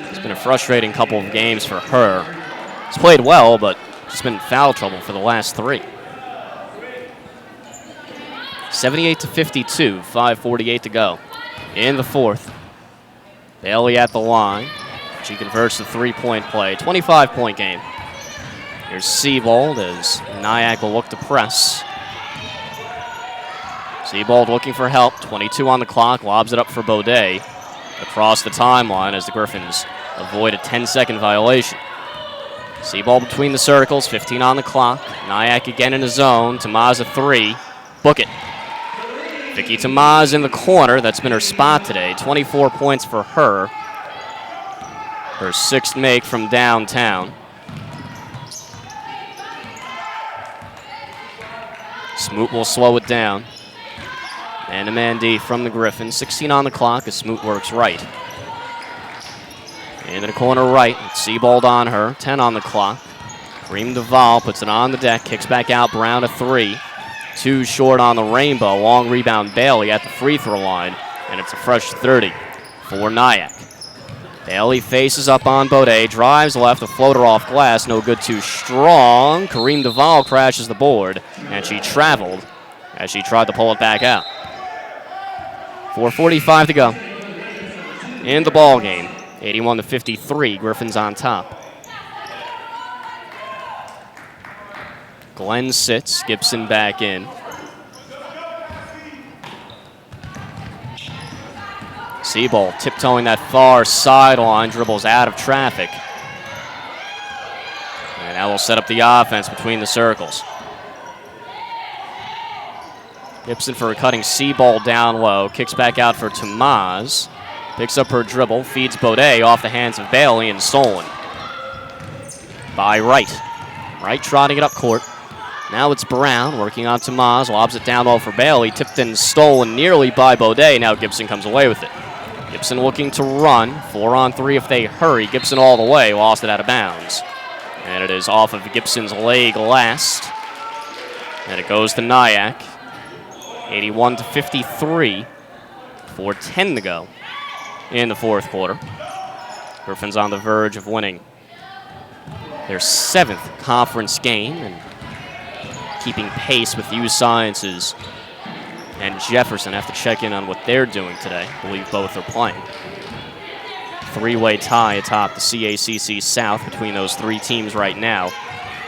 S1: It's been a frustrating couple of games for her. She's played well, but she's been in foul trouble for the last 3. 78-52, 5:48 to go in the fourth. Bailey at the line. She converts the three-point play. 25-point game. Here's Seabold as Nyack will look to press. Seabold looking for help. 22 on the clock. Lobs it up for Baudet. Across the timeline as the Griffins avoid a 10-second violation. Seabold between the circles. 15 on the clock. Nyack again in his zone. Tamaz a 3. Book it. Vicky Tamaz in the corner. That's been her spot today. 24 points for her. Her 6th make from downtown. Smoot will slow it down. Man-to-man D from the Griffins. 16 on the clock as Smoot works right. Into the corner right. Seabold on her. 10 on the clock. Kareem Duvall puts it on the deck. Kicks back out. Brown a 3. 2 short on the rainbow. Long rebound Bailey at the free throw line. And it's a fresh 30 for Nyack. Bailey faces up on Baudet. Drives left. A floater off glass. No good, too strong. Kareem Duvall crashes the board. And she traveled as she tried to pull it back out. 4:45 to go in the ball game. 81-53, Griffins on top. Glenn sits, Gibson back in. Seabold tiptoeing that far sideline, dribbles out of traffic. And that will set up the offense between the circles. Gibson for a cutting Seabold down low, kicks back out for Tomas. Picks up her dribble, feeds Baudet off the hands of Bailey and stolen by Wright. Wright trotting it up court. Now it's Brown working on Tomas, lobs it down low for Bailey, tipped and stolen nearly by Baudet. Now Gibson comes away with it. Gibson looking to run, 4-on-3 if they hurry. Gibson all the way, lost it out of bounds. And it is off of Gibson's leg last. And it goes to Nyack. 81-53, 4:10 to go in the fourth quarter. Griffins on the verge of winning their 7th conference game and keeping pace with U Sciences and Jefferson. Have to check in on what they're doing today. I believe both are playing. Three-way tie atop the CACC South between those three teams right now.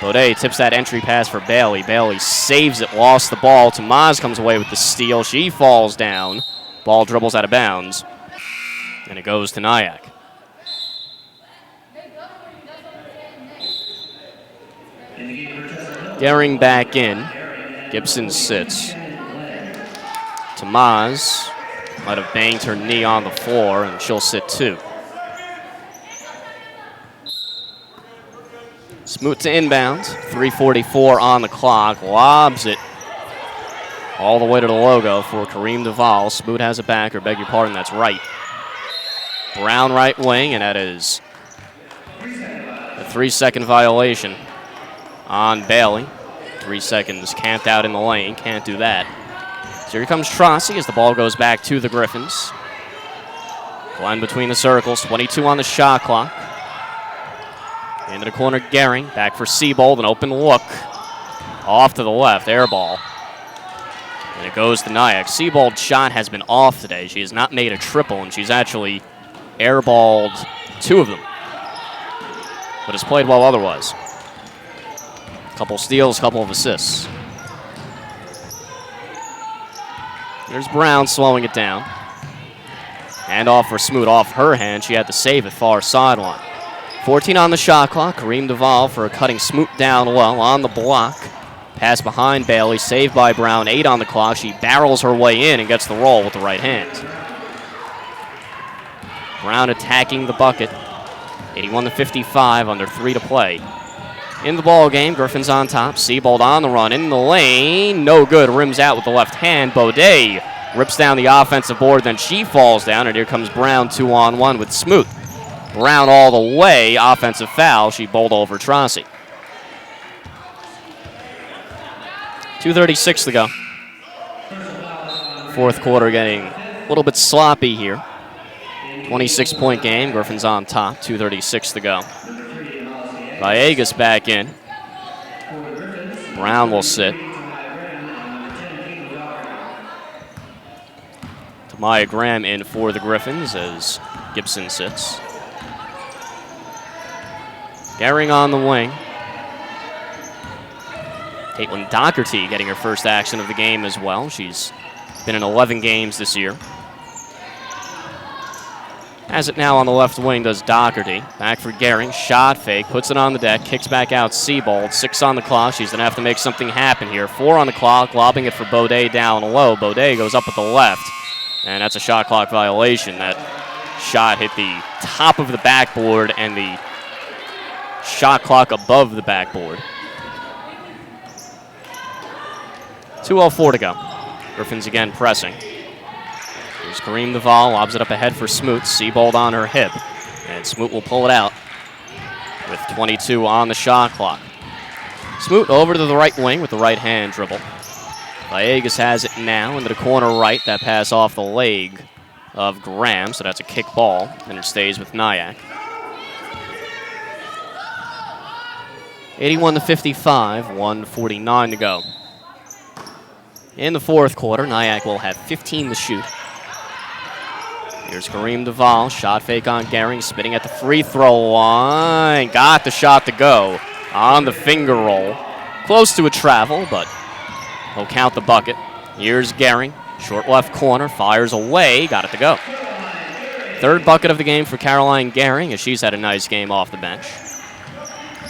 S1: Baudet tips that entry pass for Bailey. Bailey saves it, lost the ball. Tomas comes away with the steal. She falls down. Ball dribbles out of bounds. And it goes to Nyack. Gehring back in. Gibson sits. Tomas might have banged her knee on the floor, and she'll sit too. Smoot to inbound, 3:44 on the clock, lobs it all the way to the logo for Kareem Duval. Smoot has it back, or beg your pardon, that's Wright. Brown right wing, and that is a 3-second violation on Bailey. 3 seconds camped out in the lane, can't do that. So here comes Trossi as the ball goes back to the Griffins. Glenn between the circles, 22 on the shot clock. Into the corner, Gehring, back for Seabold, an open look. Off to the left, air ball. And it goes to Nyack. Seabold's shot has been off today. She has not made a triple, and she's actually airballed 2 of them. But has played well otherwise. Couple steals, couple of assists. There's Brown slowing it down. Hand off for Smoot, off her hand. She had to save it far sideline. 14 on the shot clock. Kareem Duval for a cutting Smoot down low on the block. Pass behind Bailey, saved by Brown. 8 on the clock. She barrels her way in and gets the roll with the right hand. Brown attacking the bucket. 81-55, under 3 to play. In the ball game, Griffins on top. Seabold on the run in the lane. No good. Rims out with the left hand. Baudet rips down the offensive board. Then she falls down, and here comes Brown 2-on-1 with Smoot. Brown all the way. Offensive foul. She bowled over Trossi. 2:36 to go. Fourth quarter getting a little bit sloppy here. 26-point game. Griffins on top. 2:36 to go. Villegas back in. Brown will sit. Tamaya Graham in for the Griffins as Gibson sits. Gehring on the wing. Caitlin Doherty getting her first action of the game as well. She's been in 11 games this year. Has it now on the left wing, does Doherty. Back for Gehring, shot fake, puts it on the deck, kicks back out Seabold. 6 on the clock, she's gonna have to make something happen here. 4 on the clock, lobbing it for Baudet down low. Baudet goes up with the left, and that's a shot clock violation. That shot hit the top of the backboard and the shot clock above the backboard. 2:04 to go. Griffins again pressing. Here's Kareem Duval, lobs it up ahead for Smoot. Seabold on her hip, and Smoot will pull it out with 22 on the shot clock. Smoot over to the right wing with the right hand dribble. Villegas has it now into the corner right. That pass off the leg of Graham, so that's a kick ball, and it stays with Nyack. 81-55, 1:49 to go. In the fourth quarter, Nyack will have 15 to shoot. Here's Kareem Duval, shot fake on Gehring, spinning at the free throw line. Got the shot to go on the finger roll. Close to a travel, but he'll count the bucket. Here's Gehring, short left corner, fires away, got it to go. Third bucket of the game for Caroline Gehring, as she's had a nice game off the bench.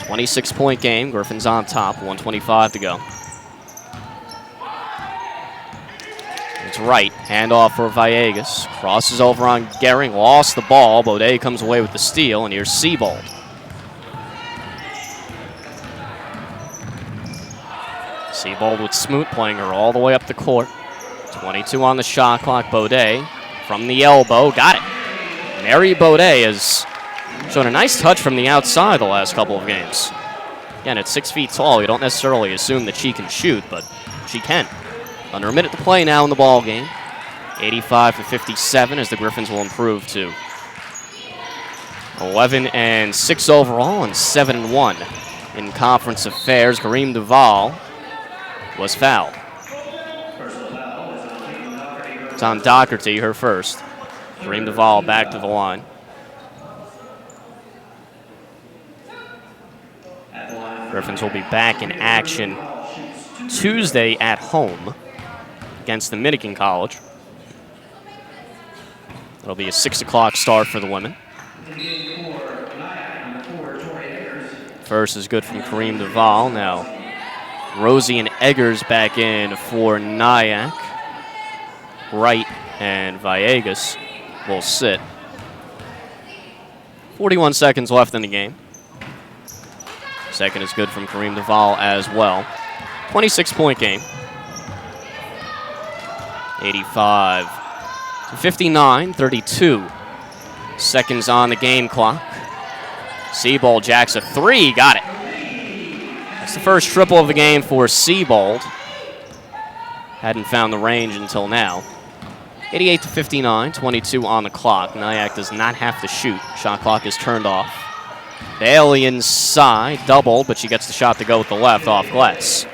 S1: 26-point game, Griffins on top, 1:25 to go. It's right, handoff for Villegas, crosses over on Gehring, lost the ball. Baudet comes away with the steal, and here's Seabold. Seabold with Smoot, playing her all the way up the court. 22 on the shot clock. Baudet from the elbow, got it. Mary Baudet has shown a nice touch from the outside the last couple of games. Again, at 6 feet tall, you don't necessarily assume that she can shoot, but she can. Under a minute to play now in the ball game. 85-57 as the Griffins will improve to 11-6 overall and 7-1 in conference affairs. Kareem Duval was fouled. It's on Doherty, her first. Kareem Duval back to the line. Griffins will be back in action Tuesday at home against the Nyack College. It'll be a 6 o'clock start for the women. First is good from Kareem Duval. Now Rosie and Eggers back in for Nyack. Wright and Villegas will sit. 41 seconds left in the game. Second is good from Kareem Duval as well. 26-point game. 85-59, 32 seconds on the game clock. Seabold jacks a three, got it. That's the first triple of the game for Seabold. Hadn't found the range until now. 88-59, 22 on the clock. Nyack does not have to shoot. Shot clock is turned off. Bailey inside, doubled, but she gets the shot to go with the left off glass.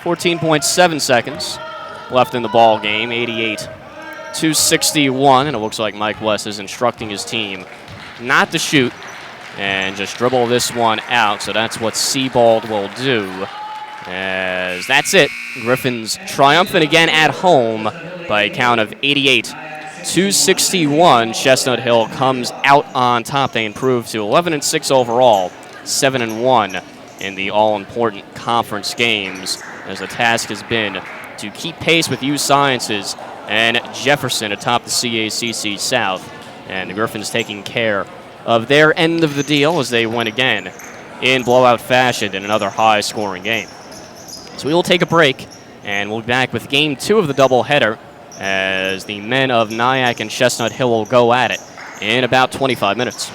S1: 14.7 seconds left in the ball game, 88-61, and it looks like Mike West is instructing his team not to shoot and just dribble this one out, so that's what Seabold will do. As that's it, Griffins triumphant again at home by a count of 88-61. Chestnut Hill comes out on top. They improve to 11-6 overall, 7-1 in the all-important conference games, as the task has been to keep pace with U Sciences and Jefferson atop the CACC South. And the Griffins taking care of their end of the deal as they win again in blowout fashion in another high-scoring game. So we will take a break, and we'll be back with Game 2 of the doubleheader as the men of Nyack and Chestnut Hill will go at it in about 25 minutes.